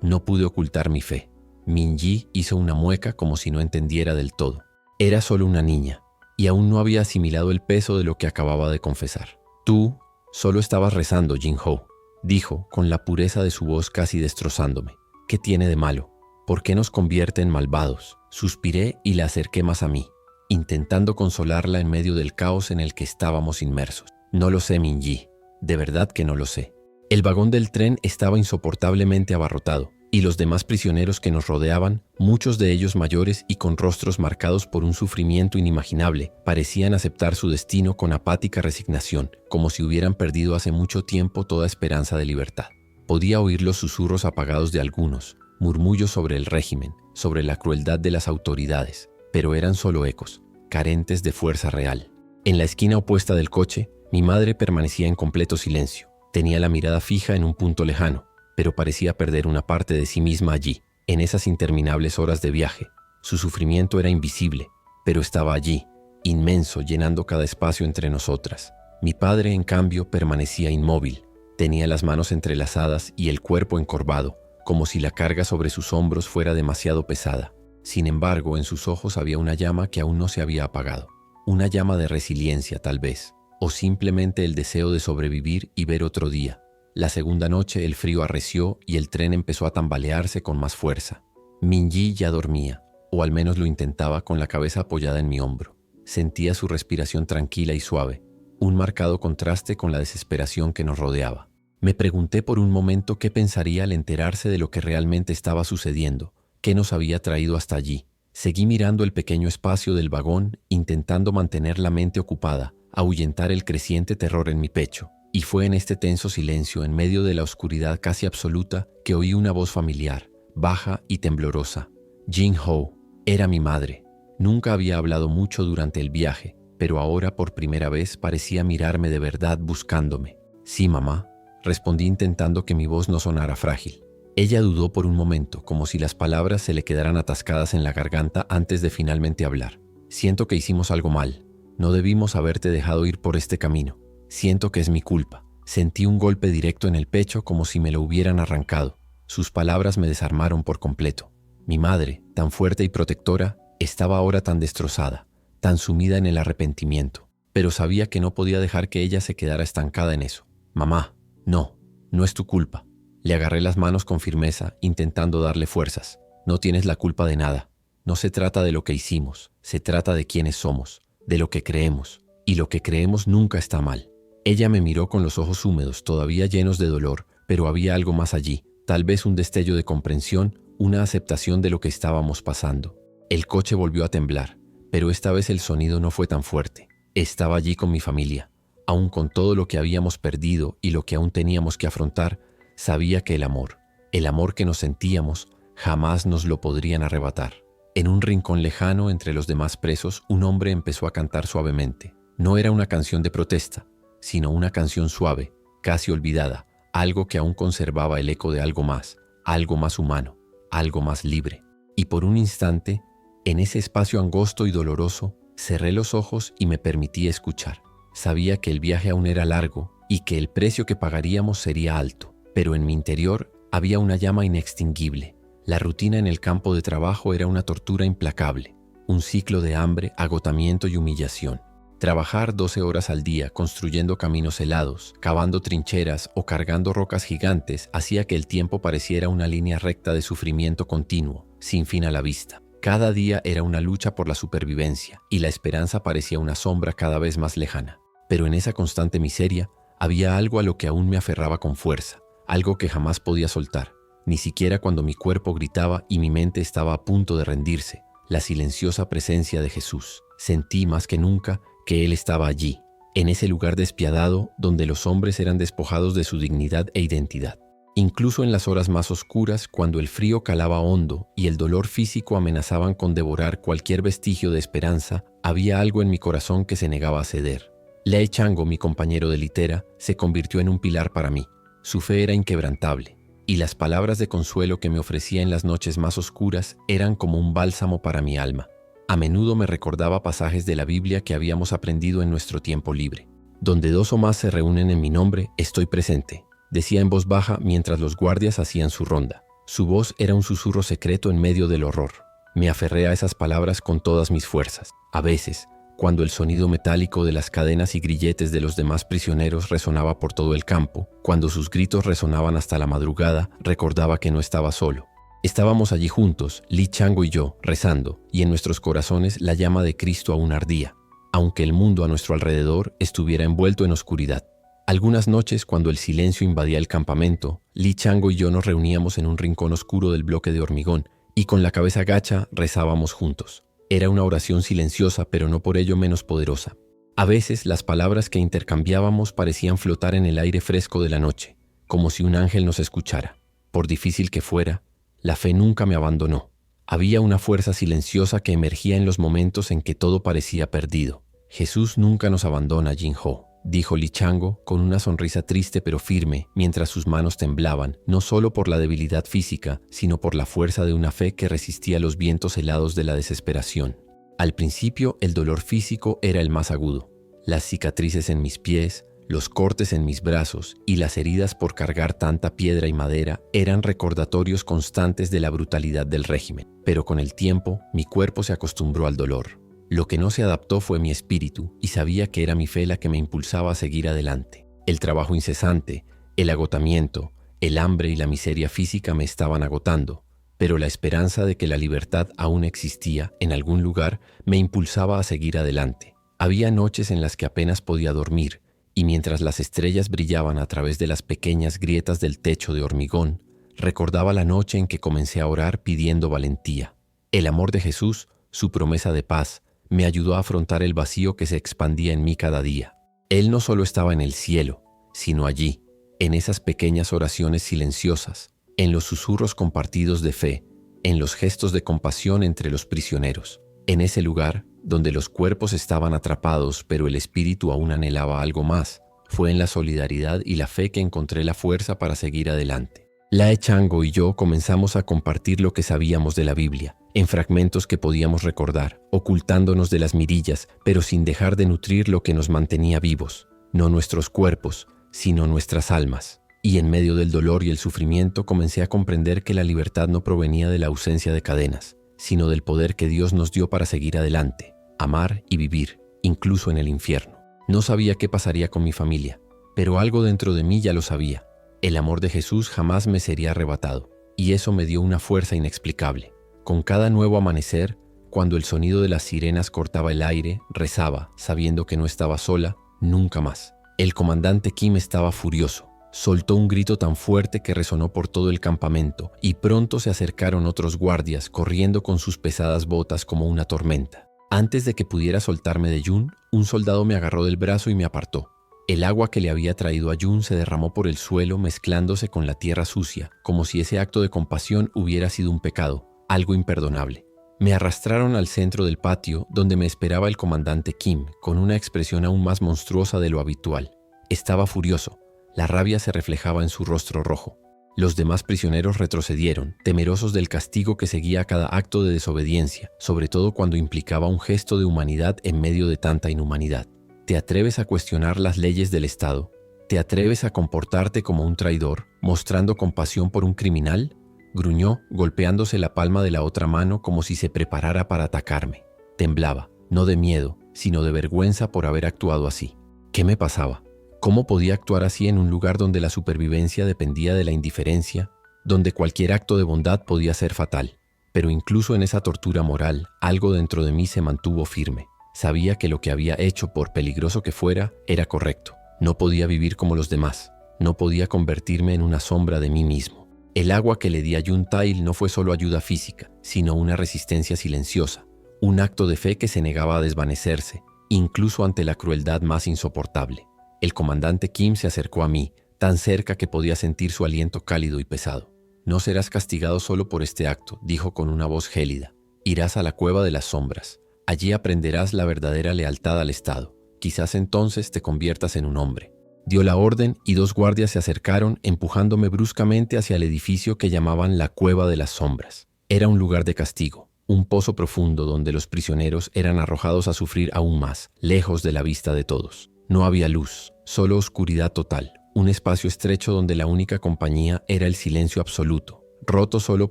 no pude ocultar mi fe. Minji hizo una mueca como si no entendiera del todo. Era solo una niña, y aún no había asimilado el peso de lo que acababa de confesar. Tú solo estabas rezando, Jin-ho, dijo con la pureza de su voz casi destrozándome. ¿Qué tiene de malo? ¿Por qué nos convierte en malvados? Suspiré y la acerqué más a mí, intentando consolarla en medio del caos en el que estábamos inmersos. No lo sé, Minji, de verdad que no lo sé. El vagón del tren estaba insoportablemente abarrotado, y los demás prisioneros que nos rodeaban, muchos de ellos mayores y con rostros marcados por un sufrimiento inimaginable, parecían aceptar su destino con apática resignación, como si hubieran perdido hace mucho tiempo toda esperanza de libertad. Podía oír los susurros apagados de algunos, murmullos sobre el régimen, sobre la crueldad de las autoridades, pero eran solo ecos, carentes de fuerza real. En la esquina opuesta del coche, mi madre permanecía en completo silencio. Tenía la mirada fija en un punto lejano, pero parecía perder una parte de sí misma allí, en esas interminables horas de viaje. Su sufrimiento era invisible, pero estaba allí, inmenso, llenando cada espacio entre nosotras. Mi padre, en cambio, permanecía inmóvil. Tenía las manos entrelazadas y el cuerpo encorvado, como si la carga sobre sus hombros fuera demasiado pesada. Sin embargo, en sus ojos había una llama que aún no se había apagado. Una llama de resiliencia, tal vez, o simplemente el deseo de sobrevivir y ver otro día. La segunda noche el frío arreció y el tren empezó a tambalearse con más fuerza. Minji ya dormía, o al menos lo intentaba con la cabeza apoyada en mi hombro. Sentía su respiración tranquila y suave, un marcado contraste con la desesperación que nos rodeaba. Me pregunté por un momento qué pensaría al enterarse de lo que realmente estaba sucediendo, qué nos había traído hasta allí. Seguí mirando el pequeño espacio del vagón, intentando mantener la mente ocupada, ahuyentar el creciente terror en mi pecho. Y fue en este tenso silencio, en medio de la oscuridad casi absoluta, que oí una voz familiar, baja y temblorosa. Jin-ho, era mi madre. Nunca había hablado mucho durante el viaje, pero ahora por primera vez parecía mirarme de verdad buscándome. Sí, mamá, respondí intentando que mi voz no sonara frágil. Ella dudó por un momento, como si las palabras se le quedaran atascadas en la garganta antes de finalmente hablar. Siento que hicimos algo mal. No debimos haberte dejado ir por este camino. Siento que es mi culpa. Sentí un golpe directo en el pecho como si me lo hubieran arrancado. Sus palabras me desarmaron por completo. Mi madre, tan fuerte y protectora, estaba ahora tan destrozada, tan sumida en el arrepentimiento. Pero sabía que no podía dejar que ella se quedara estancada en eso. Mamá, no es tu culpa. Le agarré las manos con firmeza, intentando darle fuerzas. No tienes la culpa de nada. No se trata de lo que hicimos, se trata de quiénes somos, de lo que creemos. Y lo que creemos nunca está mal. Ella me miró con los ojos húmedos, todavía llenos de dolor, pero había algo más allí, tal vez un destello de comprensión, una aceptación de lo que estábamos pasando. El coche volvió a temblar, pero esta vez el sonido no fue tan fuerte. Estaba allí con mi familia. Aún con todo lo que habíamos perdido y lo que aún teníamos que afrontar, sabía que el amor que nos sentíamos, jamás nos lo podrían arrebatar. En un rincón lejano entre los demás presos, un hombre empezó a cantar suavemente. No era una canción de protesta, sino una canción suave, casi olvidada, algo que aún conservaba el eco de algo más humano, algo más libre. Y por un instante, en ese espacio angosto y doloroso, cerré los ojos y me permití escuchar. Sabía que el viaje aún era largo y que el precio que pagaríamos sería alto, pero en mi interior había una llama inextinguible. La rutina en el campo de trabajo era una tortura implacable, un ciclo de hambre, agotamiento y humillación. Trabajar 12 horas al día construyendo caminos helados, cavando trincheras o cargando rocas gigantes hacía que el tiempo pareciera una línea recta de sufrimiento continuo, sin fin a la vista. Cada día era una lucha por la supervivencia y la esperanza parecía una sombra cada vez más lejana. Pero en esa constante miseria había algo a lo que aún me aferraba con fuerza, algo que jamás podía soltar, ni siquiera cuando mi cuerpo gritaba y mi mente estaba a punto de rendirse. La silenciosa presencia de Jesús. Sentí más que nunca que Él estaba allí, en ese lugar despiadado donde los hombres eran despojados de su dignidad e identidad. Incluso en las horas más oscuras, cuando el frío calaba hondo y el dolor físico amenazaban con devorar cualquier vestigio de esperanza, había algo en mi corazón que se negaba a ceder. Lei Chango, mi compañero de litera, se convirtió en un pilar para mí. Su fe era inquebrantable, y las palabras de consuelo que me ofrecía en las noches más oscuras eran como un bálsamo para mi alma. A menudo me recordaba pasajes de la Biblia que habíamos aprendido en nuestro tiempo libre. Donde 2 o más se reúnen en mi nombre, estoy presente, decía en voz baja mientras los guardias hacían su ronda. Su voz era un susurro secreto en medio del horror. Me aferré a esas palabras con todas mis fuerzas. A veces, cuando el sonido metálico de las cadenas y grilletes de los demás prisioneros resonaba por todo el campo, cuando sus gritos resonaban hasta la madrugada, recordaba que no estaba solo. Estábamos allí juntos, Li Chango y yo, rezando, y en nuestros corazones la llama de Cristo aún ardía, aunque el mundo a nuestro alrededor estuviera envuelto en oscuridad. Algunas noches, cuando el silencio invadía el campamento, Li Chango y yo nos reuníamos en un rincón oscuro del bloque de hormigón, y con la cabeza gacha rezábamos juntos. Era una oración silenciosa, pero no por ello menos poderosa. A veces las palabras que intercambiábamos parecían flotar en el aire fresco de la noche, como si un ángel nos escuchara. Por difícil que fuera, la fe nunca me abandonó. Había una fuerza silenciosa que emergía en los momentos en que todo parecía perdido. Jesús nunca nos abandona, Jin-ho, dijo Li Chango con una sonrisa triste pero firme, mientras sus manos temblaban, no solo por la debilidad física, sino por la fuerza de una fe que resistía los vientos helados de la desesperación. Al principio, el dolor físico era el más agudo. Las cicatrices en mis pies, los cortes en mis brazos y las heridas por cargar tanta piedra y madera eran recordatorios constantes de la brutalidad del régimen. Pero con el tiempo, mi cuerpo se acostumbró al dolor. Lo que no se adaptó fue mi espíritu, y sabía que era mi fe la que me impulsaba a seguir adelante. El trabajo incesante, el agotamiento, el hambre y la miseria física me estaban agotando, pero la esperanza de que la libertad aún existía en algún lugar me impulsaba a seguir adelante. Había noches en las que apenas podía dormir, y mientras las estrellas brillaban a través de las pequeñas grietas del techo de hormigón, recordaba la noche en que comencé a orar pidiendo valentía. El amor de Jesús, su promesa de paz, me ayudó a afrontar el vacío que se expandía en mí cada día. Él no solo estaba en el cielo, sino allí, en esas pequeñas oraciones silenciosas, en los susurros compartidos de fe, en los gestos de compasión entre los prisioneros, en ese lugar donde los cuerpos estaban atrapados pero el espíritu aún anhelaba algo más. Fue en la solidaridad y la fe que encontré la fuerza para seguir adelante. Li Chango y yo comenzamos a compartir lo que sabíamos de la Biblia, en fragmentos que podíamos recordar, ocultándonos de las mirillas, pero sin dejar de nutrir lo que nos mantenía vivos, no nuestros cuerpos, sino nuestras almas. Y en medio del dolor y el sufrimiento comencé a comprender que la libertad no provenía de la ausencia de cadenas, sino del poder que Dios nos dio para seguir adelante, amar y vivir, incluso en el infierno. No sabía qué pasaría con mi familia, pero algo dentro de mí ya lo sabía. El amor de Jesús jamás me sería arrebatado, y eso me dio una fuerza inexplicable. Con cada nuevo amanecer, cuando el sonido de las sirenas cortaba el aire, rezaba, sabiendo que no estaba sola, nunca más. El comandante Kim estaba furioso. Soltó un grito tan fuerte que resonó por todo el campamento, y pronto se acercaron otros guardias, corriendo con sus pesadas botas como una tormenta. Antes de que pudiera soltarme de Jun, un soldado me agarró del brazo y me apartó. El agua que le había traído a Jun se derramó por el suelo mezclándose con la tierra sucia, como si ese acto de compasión hubiera sido un pecado, algo imperdonable. Me arrastraron al centro del patio, donde me esperaba el comandante Kim, con una expresión aún más monstruosa de lo habitual. Estaba furioso. La rabia se reflejaba en su rostro rojo. Los demás prisioneros retrocedieron, temerosos del castigo que seguía a cada acto de desobediencia, sobre todo cuando implicaba un gesto de humanidad en medio de tanta inhumanidad. ¿Te atreves a cuestionar las leyes del Estado? ¿Te atreves a comportarte como un traidor, mostrando compasión por un criminal? Gruñó, golpeándose la palma de la otra mano como si se preparara para atacarme. Temblaba, no de miedo, sino de vergüenza por haber actuado así. ¿Qué me pasaba? ¿Cómo podía actuar así en un lugar donde la supervivencia dependía de la indiferencia, donde cualquier acto de bondad podía ser fatal? Pero incluso en esa tortura moral, algo dentro de mí se mantuvo firme. Sabía que lo que había hecho, por peligroso que fuera, era correcto. No podía vivir como los demás. No podía convertirme en una sombra de mí mismo. El agua que le di a Jun Tail no fue solo ayuda física, sino una resistencia silenciosa, un acto de fe que se negaba a desvanecerse, incluso ante la crueldad más insoportable. El comandante Kim se acercó a mí, tan cerca que podía sentir su aliento cálido y pesado. «No serás castigado solo por este acto», dijo con una voz gélida. «Irás a la cueva de las sombras. Allí aprenderás la verdadera lealtad al Estado. Quizás entonces te conviertas en un hombre». Dio la orden y 2 guardias se acercaron, empujándome bruscamente hacia el edificio que llamaban la Cueva de las Sombras. Era un lugar de castigo, un pozo profundo donde los prisioneros eran arrojados a sufrir aún más, lejos de la vista de todos. No había luz, solo oscuridad total, un espacio estrecho donde la única compañía era el silencio absoluto. roto solo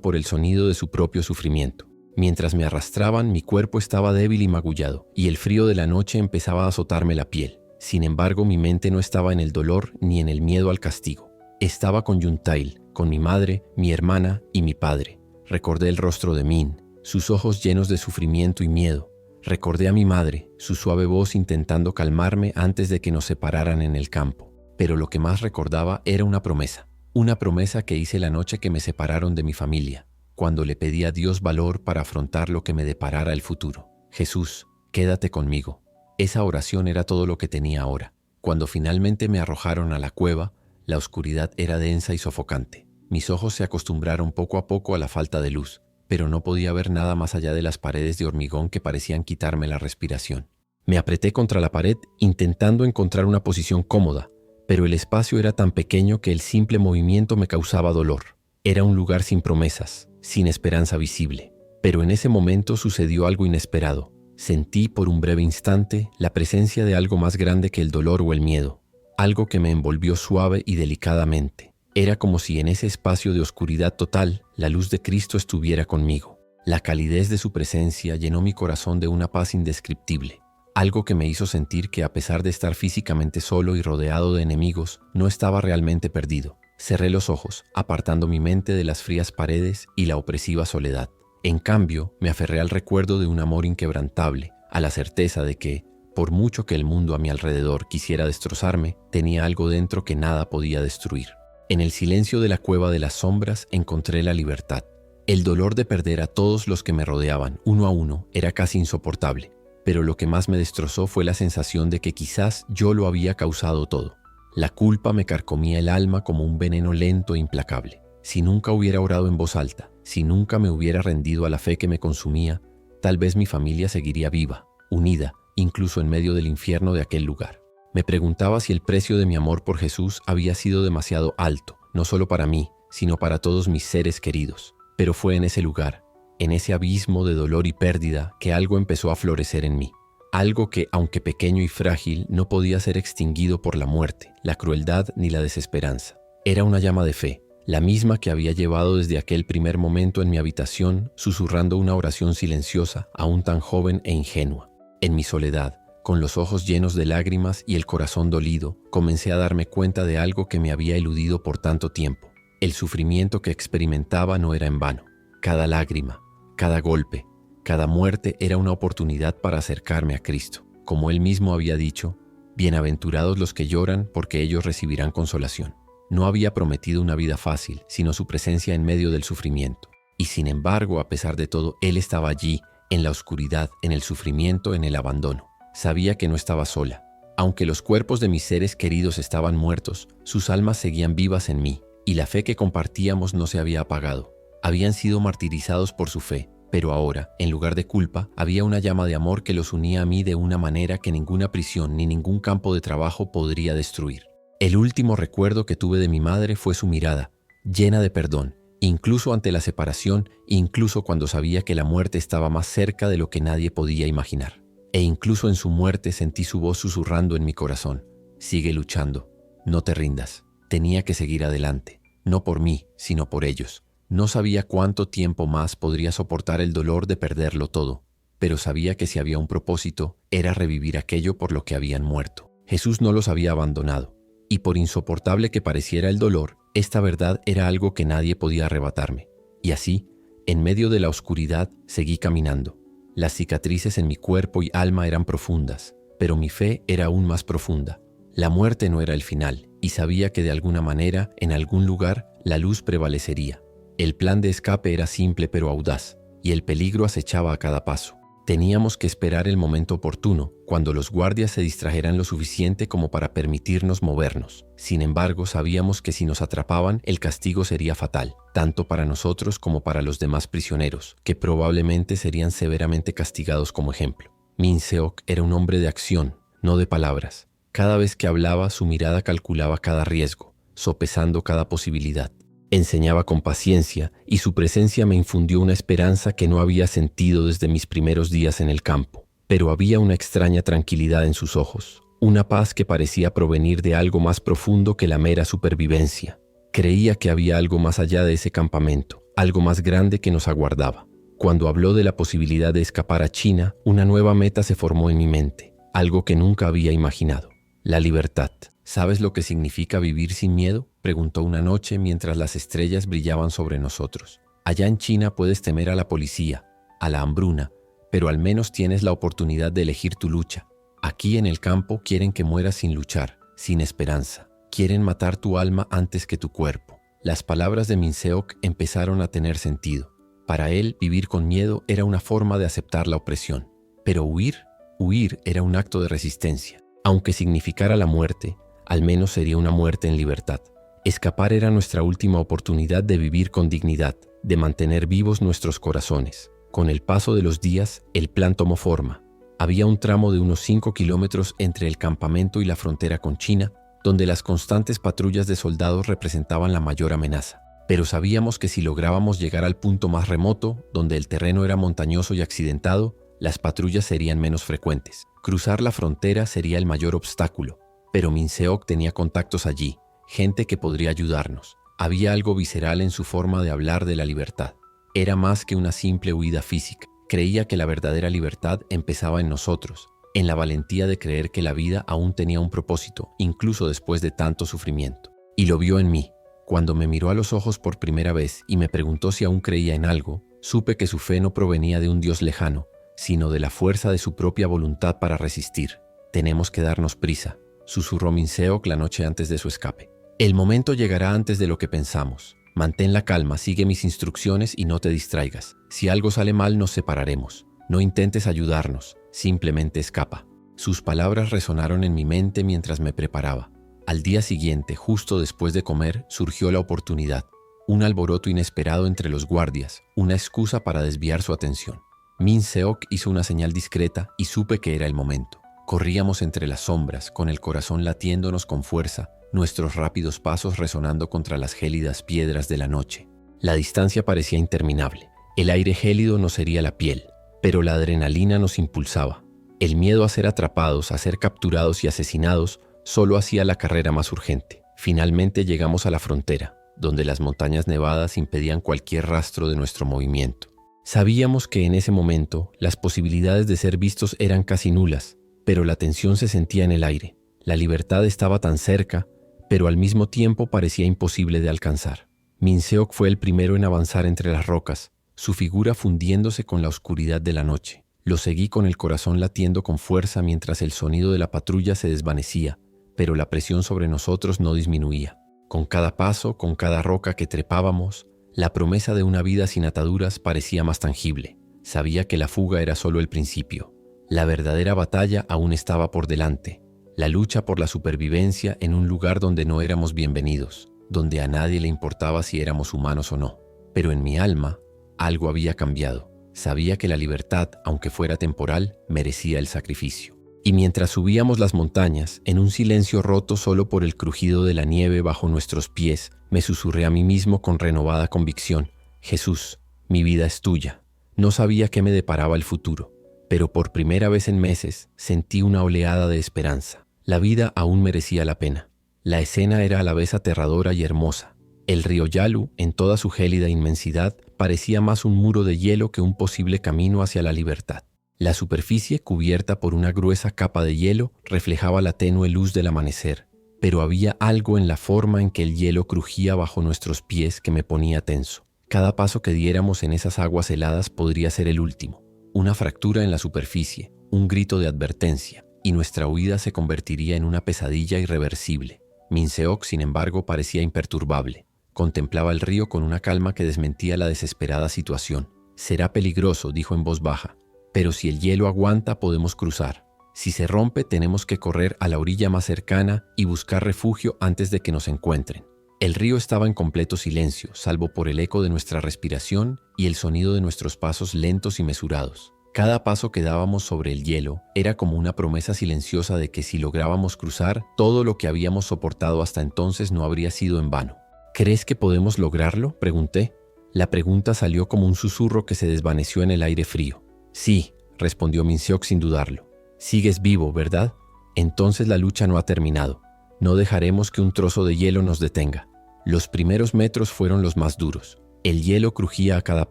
por el sonido de su propio sufrimiento. Mientras me arrastraban, mi cuerpo estaba débil y magullado, y el frío de la noche empezaba a azotarme la piel. Sin embargo, mi mente no estaba en el dolor ni en el miedo al castigo. Estaba con Yuntail, con mi madre, mi hermana y mi padre. Recordé el rostro de Min, sus ojos llenos de sufrimiento y miedo. Recordé a mi madre, su suave voz intentando calmarme antes de que nos separaran en el campo. Pero lo que más recordaba era una promesa que hice la noche que me separaron de mi familia, cuando le pedí a Dios valor para afrontar lo que me deparara el futuro. Jesús, quédate conmigo. Esa oración era todo lo que tenía ahora. Cuando finalmente me arrojaron a la cueva, la oscuridad era densa y sofocante. Mis ojos se acostumbraron poco a poco a la falta de luz, pero no podía ver nada más allá de las paredes de hormigón que parecían quitarme la respiración. Me apreté contra la pared intentando encontrar una posición cómoda, pero el espacio era tan pequeño que el simple movimiento me causaba dolor. Era un lugar sin promesas, sin esperanza visible. Pero en ese momento sucedió algo inesperado. Sentí por un breve instante la presencia de algo más grande que el dolor o el miedo, algo que me envolvió suave y delicadamente. Era como si en ese espacio de oscuridad total, la luz de Cristo estuviera conmigo. La calidez de su presencia llenó mi corazón de una paz indescriptible, algo que me hizo sentir que a pesar de estar físicamente solo y rodeado de enemigos, no estaba realmente perdido. Cerré los ojos, apartando mi mente de las frías paredes y la opresiva soledad. En cambio, me aferré al recuerdo de un amor inquebrantable, a la certeza de que, por mucho que el mundo a mi alrededor quisiera destrozarme, tenía algo dentro que nada podía destruir. En el silencio de la cueva de las sombras encontré la libertad. El dolor de perder a todos los que me rodeaban, uno a uno, era casi insoportable, pero lo que más me destrozó fue la sensación de que quizás yo lo había causado todo. La culpa me carcomía el alma como un veneno lento e implacable. Si nunca hubiera orado en voz alta, si nunca me hubiera rendido a la fe que me consumía, tal vez mi familia seguiría viva, unida, incluso en medio del infierno de aquel lugar. Me preguntaba si el precio de mi amor por Jesús había sido demasiado alto, no solo para mí, sino para todos mis seres queridos. Pero fue en ese lugar, en ese abismo de dolor y pérdida, que algo empezó a florecer en mí. Algo que, aunque pequeño y frágil, no podía ser extinguido por la muerte, la crueldad ni la desesperanza. Era una llama de fe, la misma que había llevado desde aquel primer momento en mi habitación, susurrando una oración silenciosa, aún tan joven e ingenua. En mi soledad, con los ojos llenos de lágrimas y el corazón dolido, comencé a darme cuenta de algo que me había eludido por tanto tiempo. El sufrimiento que experimentaba no era en vano. Cada lágrima, cada golpe, cada muerte era una oportunidad para acercarme a Cristo. Como Él mismo había dicho, bienaventurados los que lloran porque ellos recibirán consolación. No había prometido una vida fácil, sino su presencia en medio del sufrimiento. Y sin embargo, a pesar de todo, Él estaba allí, en la oscuridad, en el sufrimiento, en el abandono. Sabía que no estaba sola. Aunque los cuerpos de mis seres queridos estaban muertos, sus almas seguían vivas en mí, y la fe que compartíamos no se había apagado. Habían sido martirizados por su fe, pero ahora, en lugar de culpa, había una llama de amor que los unía a mí de una manera que ninguna prisión ni ningún campo de trabajo podría destruir. El último recuerdo que tuve de mi madre fue su mirada, llena de perdón, incluso ante la separación, incluso cuando sabía que la muerte estaba más cerca de lo que nadie podía imaginar. E incluso en su muerte sentí su voz susurrando en mi corazón: sigue luchando, no te rindas. Tenía que seguir adelante, no por mí, sino por ellos. No sabía cuánto tiempo más podría soportar el dolor de perderlo todo, pero sabía que si había un propósito, era revivir aquello por lo que habían muerto. Jesús no los había abandonado, y por insoportable que pareciera el dolor, esta verdad era algo que nadie podía arrebatarme. Y así, en medio de la oscuridad, seguí caminando. Las cicatrices en mi cuerpo y alma eran profundas, pero mi fe era aún más profunda. La muerte no era el final, y sabía que de alguna manera, en algún lugar, la luz prevalecería. El plan de escape era simple pero audaz, y el peligro acechaba a cada paso. Teníamos que esperar el momento oportuno, cuando los guardias se distrajeran lo suficiente como para permitirnos movernos. Sin embargo, sabíamos que si nos atrapaban, el castigo sería fatal, tanto para nosotros como para los demás prisioneros, que probablemente serían severamente castigados como ejemplo. Min Seok era un hombre de acción, no de palabras. Cada vez que hablaba, su mirada calculaba cada riesgo, sopesando cada posibilidad. Enseñaba con paciencia, y su presencia me infundió una esperanza que no había sentido desde mis primeros días en el campo. Pero había una extraña tranquilidad en sus ojos, una paz que parecía provenir de algo más profundo que la mera supervivencia. Creía que había algo más allá de ese campamento, algo más grande que nos aguardaba. Cuando habló de la posibilidad de escapar a China, una nueva meta se formó en mi mente, algo que nunca había imaginado: la libertad. ¿Sabes lo que significa vivir sin miedo?, preguntó una noche mientras las estrellas brillaban sobre nosotros. Allá en China puedes temer a la policía, a la hambruna, pero al menos tienes la oportunidad de elegir tu lucha. Aquí en el campo quieren que mueras sin luchar, sin esperanza. Quieren matar tu alma antes que tu cuerpo. Las palabras de Min Seok empezaron a tener sentido. Para él, vivir con miedo era una forma de aceptar la opresión. Pero huir era un acto de resistencia. Aunque significara la muerte, al menos sería una muerte en libertad. Escapar era nuestra última oportunidad de vivir con dignidad, de mantener vivos nuestros corazones. Con el paso de los días, el plan tomó forma. Había un tramo de unos 5 kilómetros entre el campamento y la frontera con China, donde las constantes patrullas de soldados representaban la mayor amenaza. Pero sabíamos que si lográbamos llegar al punto más remoto, donde el terreno era montañoso y accidentado, las patrullas serían menos frecuentes. Cruzar la frontera sería el mayor obstáculo, pero Min Seok tenía contactos allí, gente que podría ayudarnos. Había algo visceral en su forma de hablar de la libertad. Era más que una simple huida física. Creía que la verdadera libertad empezaba en nosotros, en la valentía de creer que la vida aún tenía un propósito, incluso después de tanto sufrimiento. Y lo vio en mí. Cuando me miró a los ojos por primera vez y me preguntó si aún creía en algo, supe que su fe no provenía de un Dios lejano, sino de la fuerza de su propia voluntad para resistir. Tenemos que darnos prisa, susurró Min Seok la noche antes de su escape. El momento llegará antes de lo que pensamos. Mantén la calma, sigue mis instrucciones y no te distraigas. Si algo sale mal, nos separaremos. No intentes ayudarnos, simplemente escapa. Sus palabras resonaron en mi mente mientras me preparaba. Al día siguiente, justo después de comer, surgió la oportunidad. Un alboroto inesperado entre los guardias, una excusa para desviar su atención. Min Seok hizo una señal discreta y supe que era el momento. Corríamos entre las sombras, con el corazón latiéndonos con fuerza, nuestros rápidos pasos resonando contra las gélidas piedras de la noche. La distancia parecía interminable. El aire gélido nos hería la piel, pero la adrenalina nos impulsaba. El miedo a ser atrapados, a ser capturados y asesinados, solo hacía la carrera más urgente. Finalmente llegamos a la frontera, donde las montañas nevadas impedían cualquier rastro de nuestro movimiento. Sabíamos que en ese momento las posibilidades de ser vistos eran casi nulas, pero la tensión se sentía en el aire. La libertad estaba tan cerca, pero al mismo tiempo parecía imposible de alcanzar. Min Seok fue el primero en avanzar entre las rocas, su figura fundiéndose con la oscuridad de la noche. Lo seguí con el corazón latiendo con fuerza mientras el sonido de la patrulla se desvanecía, pero la presión sobre nosotros no disminuía. Con cada paso, con cada roca que trepábamos, la promesa de una vida sin ataduras parecía más tangible. Sabía que la fuga era solo el principio. La verdadera batalla aún estaba por delante. La lucha por la supervivencia en un lugar donde no éramos bienvenidos, donde a nadie le importaba si éramos humanos o no. Pero en mi alma, algo había cambiado. Sabía que la libertad, aunque fuera temporal, merecía el sacrificio. Y mientras subíamos las montañas, en un silencio roto solo por el crujido de la nieve bajo nuestros pies, me susurré a mí mismo con renovada convicción: Jesús, mi vida es tuya. No sabía qué me deparaba el futuro, pero por primera vez en meses sentí una oleada de esperanza. La vida aún merecía la pena. La escena era a la vez aterradora y hermosa. El río Yalu, en toda su gélida inmensidad, parecía más un muro de hielo que un posible camino hacia la libertad. La superficie, cubierta por una gruesa capa de hielo, reflejaba la tenue luz del amanecer, pero había algo en la forma en que el hielo crujía bajo nuestros pies que me ponía tenso. Cada paso que diéramos en esas aguas heladas podría ser el último. Una fractura en la superficie, un grito de advertencia, y nuestra huida se convertiría en una pesadilla irreversible. Min Seok, sin embargo, parecía imperturbable. Contemplaba el río con una calma que desmentía la desesperada situación. «Será peligroso», dijo en voz baja, «pero si el hielo aguanta podemos cruzar. Si se rompe tenemos que correr a la orilla más cercana y buscar refugio antes de que nos encuentren». El río estaba en completo silencio, salvo por el eco de nuestra respiración y el sonido de nuestros pasos lentos y mesurados. Cada paso que dábamos sobre el hielo era como una promesa silenciosa de que si lográbamos cruzar, todo lo que habíamos soportado hasta entonces no habría sido en vano. «¿Crees que podemos lograrlo?», pregunté. La pregunta salió como un susurro que se desvaneció en el aire frío. «Sí», respondió Min Seok sin dudarlo. «Sigues vivo, ¿verdad? Entonces la lucha no ha terminado. No dejaremos que un trozo de hielo nos detenga». Los primeros metros fueron los más duros. El hielo crujía a cada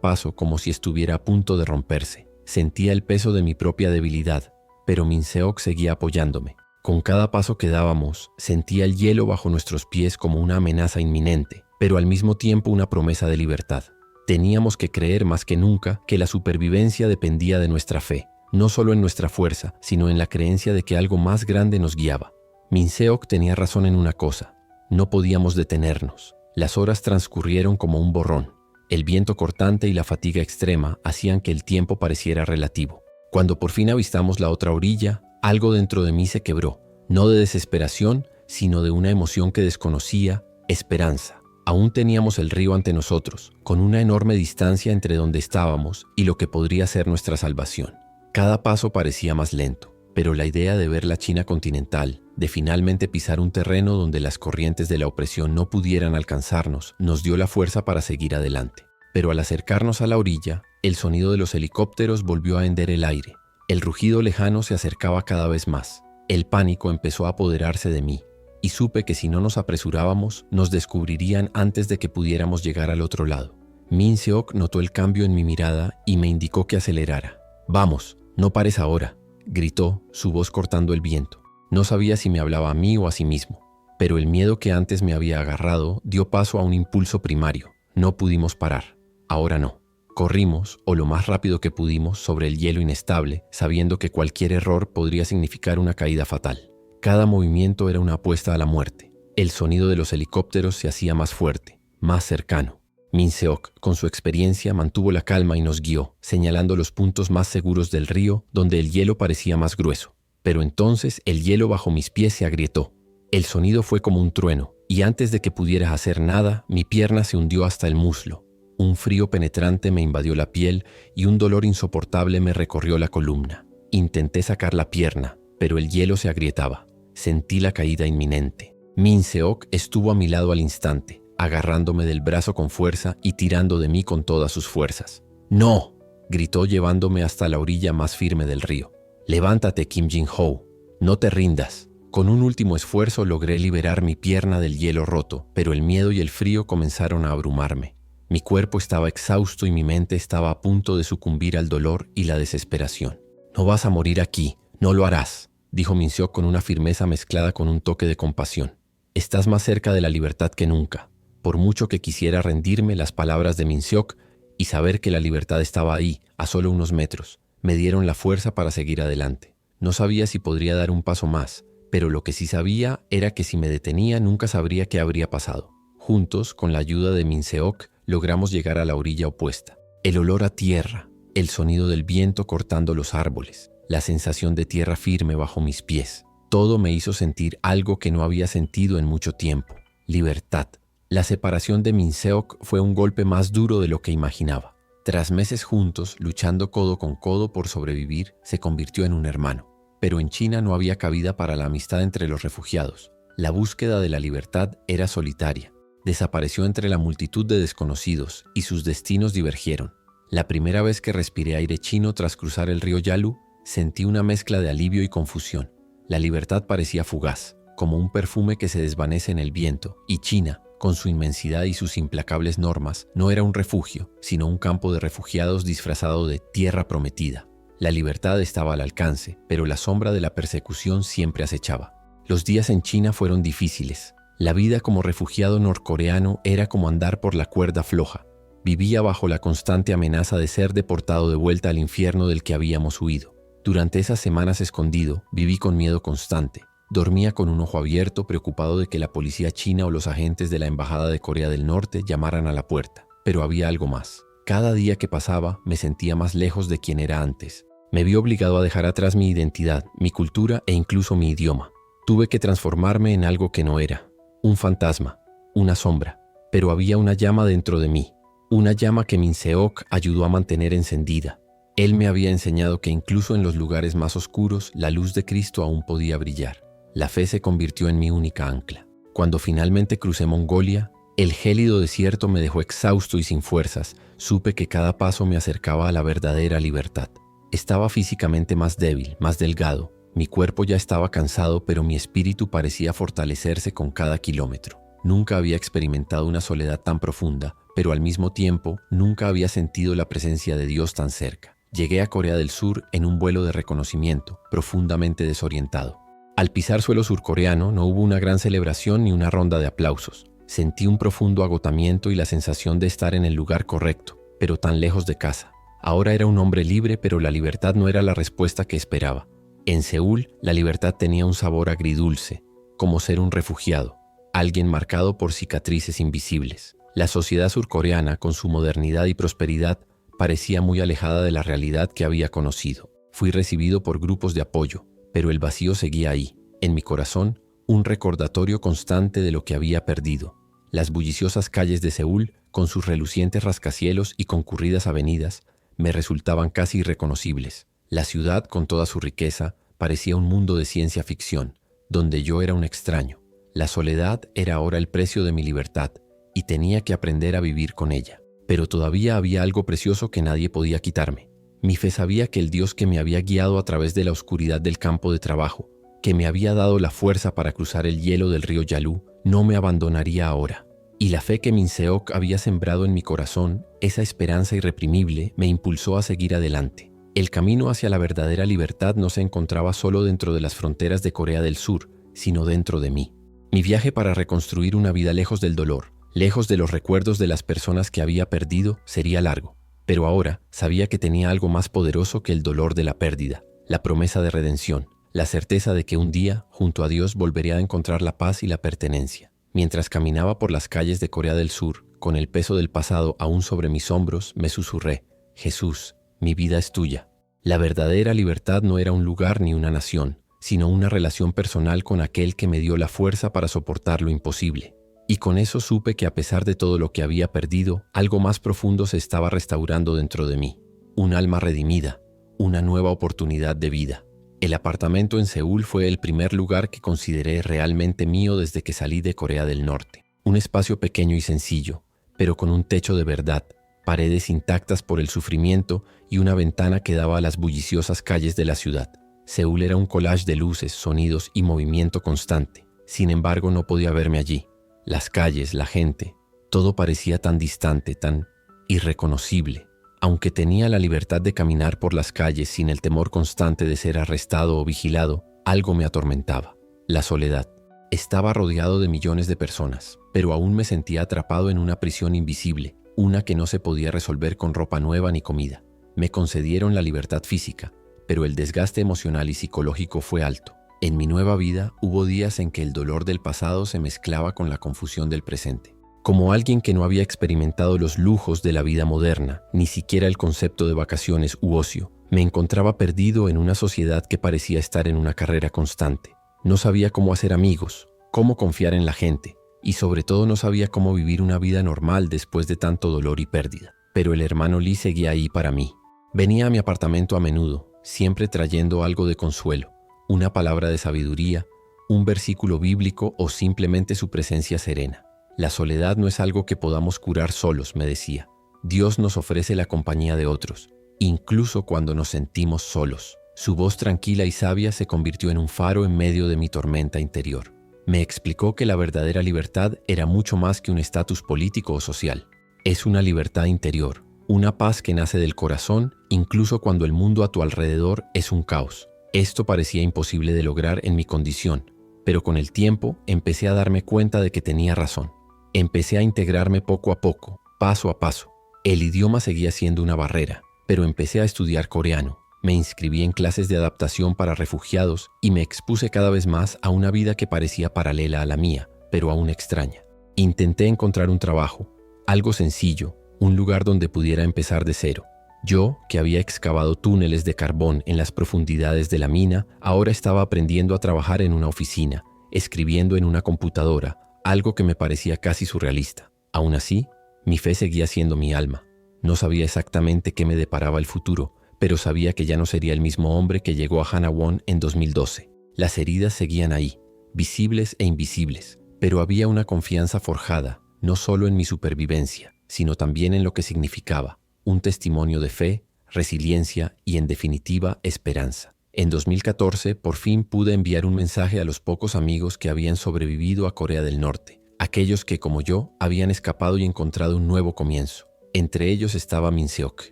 paso como si estuviera a punto de romperse. Sentía el peso de mi propia debilidad, pero Minseok seguía apoyándome. Con cada paso que dábamos, sentía el hielo bajo nuestros pies como una amenaza inminente, pero al mismo tiempo una promesa de libertad. Teníamos que creer más que nunca que la supervivencia dependía de nuestra fe, no solo en nuestra fuerza, sino en la creencia de que algo más grande nos guiaba. Minseok tenía razón en una cosa: no podíamos detenernos. Las horas transcurrieron como un borrón. El viento cortante y la fatiga extrema hacían que el tiempo pareciera relativo. Cuando por fin avistamos la otra orilla, algo dentro de mí se quebró, no de desesperación, sino de una emoción que desconocía: esperanza. Aún teníamos el río ante nosotros, con una enorme distancia entre donde estábamos y lo que podría ser nuestra salvación. Cada paso parecía más lento, pero la idea de ver la China continental, de finalmente pisar un terreno donde las corrientes de la opresión no pudieran alcanzarnos, nos dio la fuerza para seguir adelante. Pero al acercarnos a la orilla, el sonido de los helicópteros volvió a hender el aire. El rugido lejano se acercaba cada vez más. El pánico empezó a apoderarse de mí, y supe que si no nos apresurábamos, nos descubrirían antes de que pudiéramos llegar al otro lado. Minseok notó el cambio en mi mirada y me indicó que acelerara. «Vamos, no pares ahora», gritó, su voz cortando el viento. No sabía si me hablaba a mí o a sí mismo, pero el miedo que antes me había agarrado dio paso a un impulso primario. No pudimos parar. Ahora no. Corrimos, o lo más rápido que pudimos, sobre el hielo inestable, sabiendo que cualquier error podría significar una caída fatal. Cada movimiento era una apuesta a la muerte. El sonido de los helicópteros se hacía más fuerte, más cercano. Minseok, con su experiencia, mantuvo la calma y nos guió, señalando los puntos más seguros del río donde el hielo parecía más grueso. Pero entonces el hielo bajo mis pies se agrietó. El sonido fue como un trueno, y antes de que pudiera hacer nada, mi pierna se hundió hasta el muslo. Un frío penetrante me invadió la piel y un dolor insoportable me recorrió la columna. Intenté sacar la pierna, pero el hielo se agrietaba. Sentí la caída inminente. Minseok estuvo a mi lado al instante, agarrándome del brazo con fuerza y tirando de mí con todas sus fuerzas. «¡No!», gritó llevándome hasta la orilla más firme del río. «Levántate, Kim Jin-ho. No te rindas». Con un último esfuerzo logré liberar mi pierna del hielo roto, pero el miedo y el frío comenzaron a abrumarme. Mi cuerpo estaba exhausto y mi mente estaba a punto de sucumbir al dolor y la desesperación. «No vas a morir aquí, no lo harás», dijo Minseok con una firmeza mezclada con un toque de compasión. «Estás más cerca de la libertad que nunca». Por mucho que quisiera rendirme, las palabras de Minseok y saber que la libertad estaba ahí, a solo unos metros, me dieron la fuerza para seguir adelante. No sabía si podría dar un paso más, pero lo que sí sabía era que si me detenía nunca sabría qué habría pasado. Juntos, con la ayuda de Minseok, logramos llegar a la orilla opuesta. El olor a tierra, el sonido del viento cortando los árboles, la sensación de tierra firme bajo mis pies, todo me hizo sentir algo que no había sentido en mucho tiempo: libertad. La separación de Minseok fue un golpe más duro de lo que imaginaba. Tras meses juntos, luchando codo con codo por sobrevivir, se convirtió en un hermano. Pero en China no había cabida para la amistad entre los refugiados. La búsqueda de la libertad era solitaria. Desapareció entre la multitud de desconocidos y sus destinos divergieron. La primera vez que respiré aire chino tras cruzar el río Yalu, sentí una mezcla de alivio y confusión. La libertad parecía fugaz, como un perfume que se desvanece en el viento, y China, con su inmensidad y sus implacables normas, no era un refugio, sino un campo de refugiados disfrazado de tierra prometida. La libertad estaba al alcance, pero la sombra de la persecución siempre acechaba. Los días en China fueron difíciles. La vida como refugiado norcoreano era como andar por la cuerda floja. Vivía bajo la constante amenaza de ser deportado de vuelta al infierno del que habíamos huido. Durante esas semanas escondido, viví con miedo constante. Dormía con un ojo abierto, preocupado de que la policía china o los agentes de la Embajada de Corea del Norte llamaran a la puerta. Pero había algo más. Cada día que pasaba, me sentía más lejos de quien era antes. Me vi obligado a dejar atrás mi identidad, mi cultura e incluso mi idioma. Tuve que transformarme en algo que no era. Un fantasma, una sombra. Pero había una llama dentro de mí. Una llama que Minseok ayudó a mantener encendida. Él me había enseñado que incluso en los lugares más oscuros, la luz de Cristo aún podía brillar. La fe se convirtió en mi única ancla. Cuando finalmente crucé Mongolia, el gélido desierto me dejó exhausto y sin fuerzas. Supe que cada paso me acercaba a la verdadera libertad. Estaba físicamente más débil, más delgado. Mi cuerpo ya estaba cansado, pero mi espíritu parecía fortalecerse con cada kilómetro. Nunca había experimentado una soledad tan profunda, pero al mismo tiempo nunca había sentido la presencia de Dios tan cerca. Llegué a Corea del Sur en un vuelo de reconocimiento, profundamente desorientado. Al pisar suelo surcoreano no hubo una gran celebración ni una ronda de aplausos. Sentí un profundo agotamiento y la sensación de estar en el lugar correcto, pero tan lejos de casa. Ahora era un hombre libre, pero la libertad no era la respuesta que esperaba. En Seúl, la libertad tenía un sabor agridulce, como ser un refugiado, alguien marcado por cicatrices invisibles. La sociedad surcoreana, con su modernidad y prosperidad, parecía muy alejada de la realidad que había conocido. Fui recibido por grupos de apoyo, pero el vacío seguía ahí, en mi corazón, un recordatorio constante de lo que había perdido. Las bulliciosas calles de Seúl, con sus relucientes rascacielos y concurridas avenidas, me resultaban casi irreconocibles. La ciudad, con toda su riqueza, parecía un mundo de ciencia ficción, donde yo era un extraño. La soledad era ahora el precio de mi libertad, y tenía que aprender a vivir con ella. Pero todavía había algo precioso que nadie podía quitarme. Mi fe sabía que el Dios que me había guiado a través de la oscuridad del campo de trabajo, que me había dado la fuerza para cruzar el hielo del río Yalu, no me abandonaría ahora. Y la fe que Min Seok había sembrado en mi corazón, esa esperanza irreprimible, me impulsó a seguir adelante. El camino hacia la verdadera libertad no se encontraba solo dentro de las fronteras de Corea del Sur, sino dentro de mí. Mi viaje para reconstruir una vida lejos del dolor, lejos de los recuerdos de las personas que había perdido, sería largo. Pero ahora sabía que tenía algo más poderoso que el dolor de la pérdida, la promesa de redención, la certeza de que un día, junto a Dios, volvería a encontrar la paz y la pertenencia. Mientras caminaba por las calles de Corea del Sur, con el peso del pasado aún sobre mis hombros, me susurré: Jesús, mi vida es tuya. La verdadera libertad no era un lugar ni una nación, sino una relación personal con aquel que me dio la fuerza para soportar lo imposible. Y con eso supe que a pesar de todo lo que había perdido, algo más profundo se estaba restaurando dentro de mí. Un alma redimida, una nueva oportunidad de vida. El apartamento en Seúl fue el primer lugar que consideré realmente mío desde que salí de Corea del Norte. Un espacio pequeño y sencillo, pero con un techo de verdad, paredes intactas por el sufrimiento y una ventana que daba a las bulliciosas calles de la ciudad. Seúl era un collage de luces, sonidos y movimiento constante. Sin embargo, no podía verme allí. Las calles, la gente, todo parecía tan distante, tan irreconocible. Aunque tenía la libertad de caminar por las calles sin el temor constante de ser arrestado o vigilado, algo me atormentaba: la soledad. Estaba rodeado de millones de personas, pero aún me sentía atrapado en una prisión invisible, una que no se podía resolver con ropa nueva ni comida. Me concedieron la libertad física, pero el desgaste emocional y psicológico fue alto. En mi nueva vida hubo días en que el dolor del pasado se mezclaba con la confusión del presente. Como alguien que no había experimentado los lujos de la vida moderna, ni siquiera el concepto de vacaciones u ocio, me encontraba perdido en una sociedad que parecía estar en una carrera constante. No sabía cómo hacer amigos, cómo confiar en la gente, y sobre todo no sabía cómo vivir una vida normal después de tanto dolor y pérdida. Pero el hermano Lee seguía ahí para mí. Venía a mi apartamento a menudo, siempre trayendo algo de consuelo, una palabra de sabiduría, un versículo bíblico o simplemente su presencia serena. La soledad no es algo que podamos curar solos, me decía. Dios nos ofrece la compañía de otros, incluso cuando nos sentimos solos. Su voz tranquila y sabia se convirtió en un faro en medio de mi tormenta interior. Me explicó que la verdadera libertad era mucho más que un estatus político o social. Es una libertad interior, una paz que nace del corazón, incluso cuando el mundo a tu alrededor es un caos. Esto parecía imposible de lograr en mi condición, pero con el tiempo empecé a darme cuenta de que tenía razón. Empecé a integrarme poco a poco, paso a paso. El idioma seguía siendo una barrera, pero empecé a estudiar coreano. Me inscribí en clases de adaptación para refugiados y me expuse cada vez más a una vida que parecía paralela a la mía, pero aún extraña. Intenté encontrar un trabajo, algo sencillo, un lugar donde pudiera empezar de cero. Yo, que había excavado túneles de carbón en las profundidades de la mina, ahora estaba aprendiendo a trabajar en una oficina, escribiendo en una computadora, algo que me parecía casi surrealista. Aún así, mi fe seguía siendo mi alma. No sabía exactamente qué me deparaba el futuro, pero sabía que ya no sería el mismo hombre que llegó a Hanawon en 2012. Las heridas seguían ahí, visibles e invisibles, pero había una confianza forjada, no solo en mi supervivencia, sino también en lo que significaba, un testimonio de fe, resiliencia y, en definitiva, esperanza. En 2014, por fin pude enviar un mensaje a los pocos amigos que habían sobrevivido a Corea del Norte, aquellos que, como yo, habían escapado y encontrado un nuevo comienzo. Entre ellos estaba Min Seok.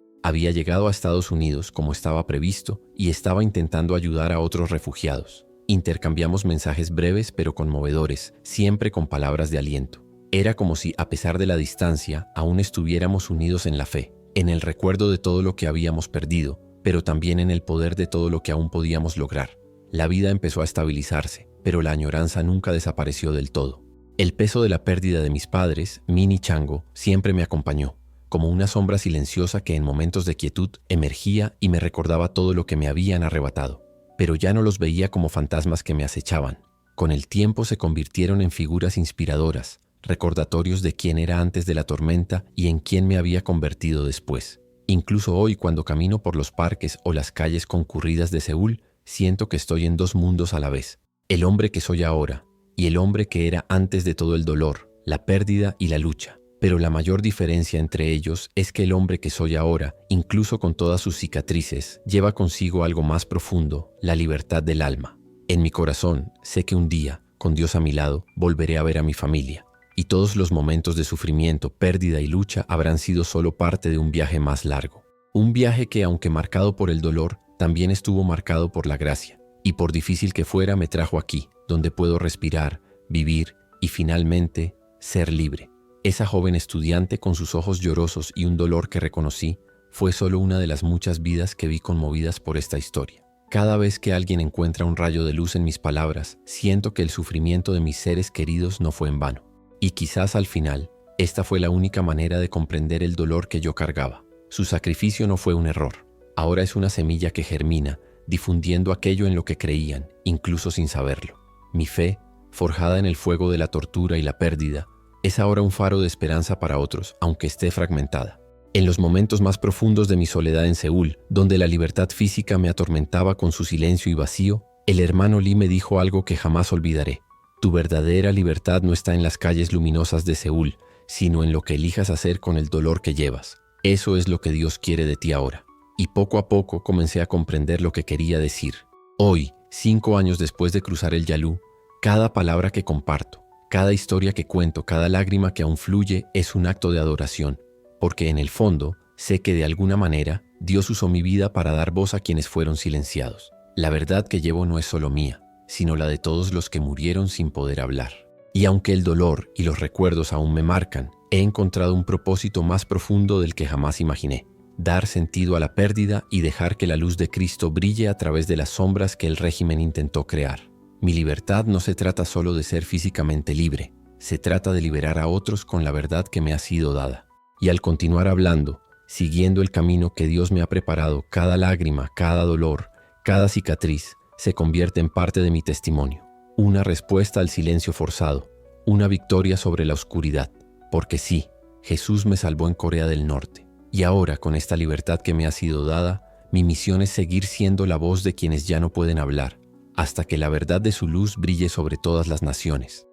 Había llegado a Estados Unidos como estaba previsto y estaba intentando ayudar a otros refugiados. Intercambiamos mensajes breves pero conmovedores, siempre con palabras de aliento. Era como si, a pesar de la distancia, aún estuviéramos unidos en la fe, en el recuerdo de todo lo que habíamos perdido, pero también en el poder de todo lo que aún podíamos lograr. La vida empezó a estabilizarse, pero la añoranza nunca desapareció del todo. El peso de la pérdida de mis padres, Min y Chango, siempre me acompañó, como una sombra silenciosa que en momentos de quietud emergía y me recordaba todo lo que me habían arrebatado. Pero ya no los veía como fantasmas que me acechaban. Con el tiempo se convirtieron en figuras inspiradoras, recordatorios de quién era antes de la tormenta y en quién me había convertido después. Incluso hoy, cuando camino por los parques o las calles concurridas de Seúl, siento que estoy en dos mundos a la vez. El hombre que soy ahora y el hombre que era antes de todo el dolor, la pérdida y la lucha. Pero la mayor diferencia entre ellos es que el hombre que soy ahora, incluso con todas sus cicatrices, lleva consigo algo más profundo, la libertad del alma. En mi corazón, sé que un día, con Dios a mi lado, volveré a ver a mi familia. Y todos los momentos de sufrimiento, pérdida y lucha habrán sido solo parte de un viaje más largo. Un viaje que, aunque marcado por el dolor, también estuvo marcado por la gracia. Y por difícil que fuera, me trajo aquí, donde puedo respirar, vivir y finalmente ser libre. Esa joven estudiante con sus ojos llorosos y un dolor que reconocí fue solo una de las muchas vidas que vi conmovidas por esta historia. Cada vez que alguien encuentra un rayo de luz en mis palabras, siento que el sufrimiento de mis seres queridos no fue en vano. Y quizás al final, esta fue la única manera de comprender el dolor que yo cargaba. Su sacrificio no fue un error. Ahora es una semilla que germina, difundiendo aquello en lo que creían, incluso sin saberlo. Mi fe, forjada en el fuego de la tortura y la pérdida, es ahora un faro de esperanza para otros, aunque esté fragmentada. En los momentos más profundos de mi soledad en Seúl, donde la libertad física me atormentaba con su silencio y vacío, el hermano Lee me dijo algo que jamás olvidaré. Tu verdadera libertad no está en las calles luminosas de Seúl, sino en lo que elijas hacer con el dolor que llevas. Eso es lo que Dios quiere de ti ahora. Y poco a poco comencé a comprender lo que quería decir. Hoy, 5 años después de cruzar el Yalu, cada palabra que comparto, cada historia que cuento, cada lágrima que aún fluye es un acto de adoración, porque en el fondo sé que de alguna manera Dios usó mi vida para dar voz a quienes fueron silenciados. La verdad que llevo no es solo mía, sino la de todos los que murieron sin poder hablar. Y aunque el dolor y los recuerdos aún me marcan, he encontrado un propósito más profundo del que jamás imaginé: dar sentido a la pérdida y dejar que la luz de Cristo brille a través de las sombras que el régimen intentó crear. Mi libertad no se trata solo de ser físicamente libre, se trata de liberar a otros con la verdad que me ha sido dada. Y al continuar hablando, siguiendo el camino que Dios me ha preparado, cada lágrima, cada dolor, cada cicatriz, se convierte en parte de mi testimonio. Una respuesta al silencio forzado, una victoria sobre la oscuridad. Porque sí, Jesús me salvó en Corea del Norte. Y ahora, con esta libertad que me ha sido dada, mi misión es seguir siendo la voz de quienes ya no pueden hablar, hasta que la verdad de su luz brille sobre todas las naciones.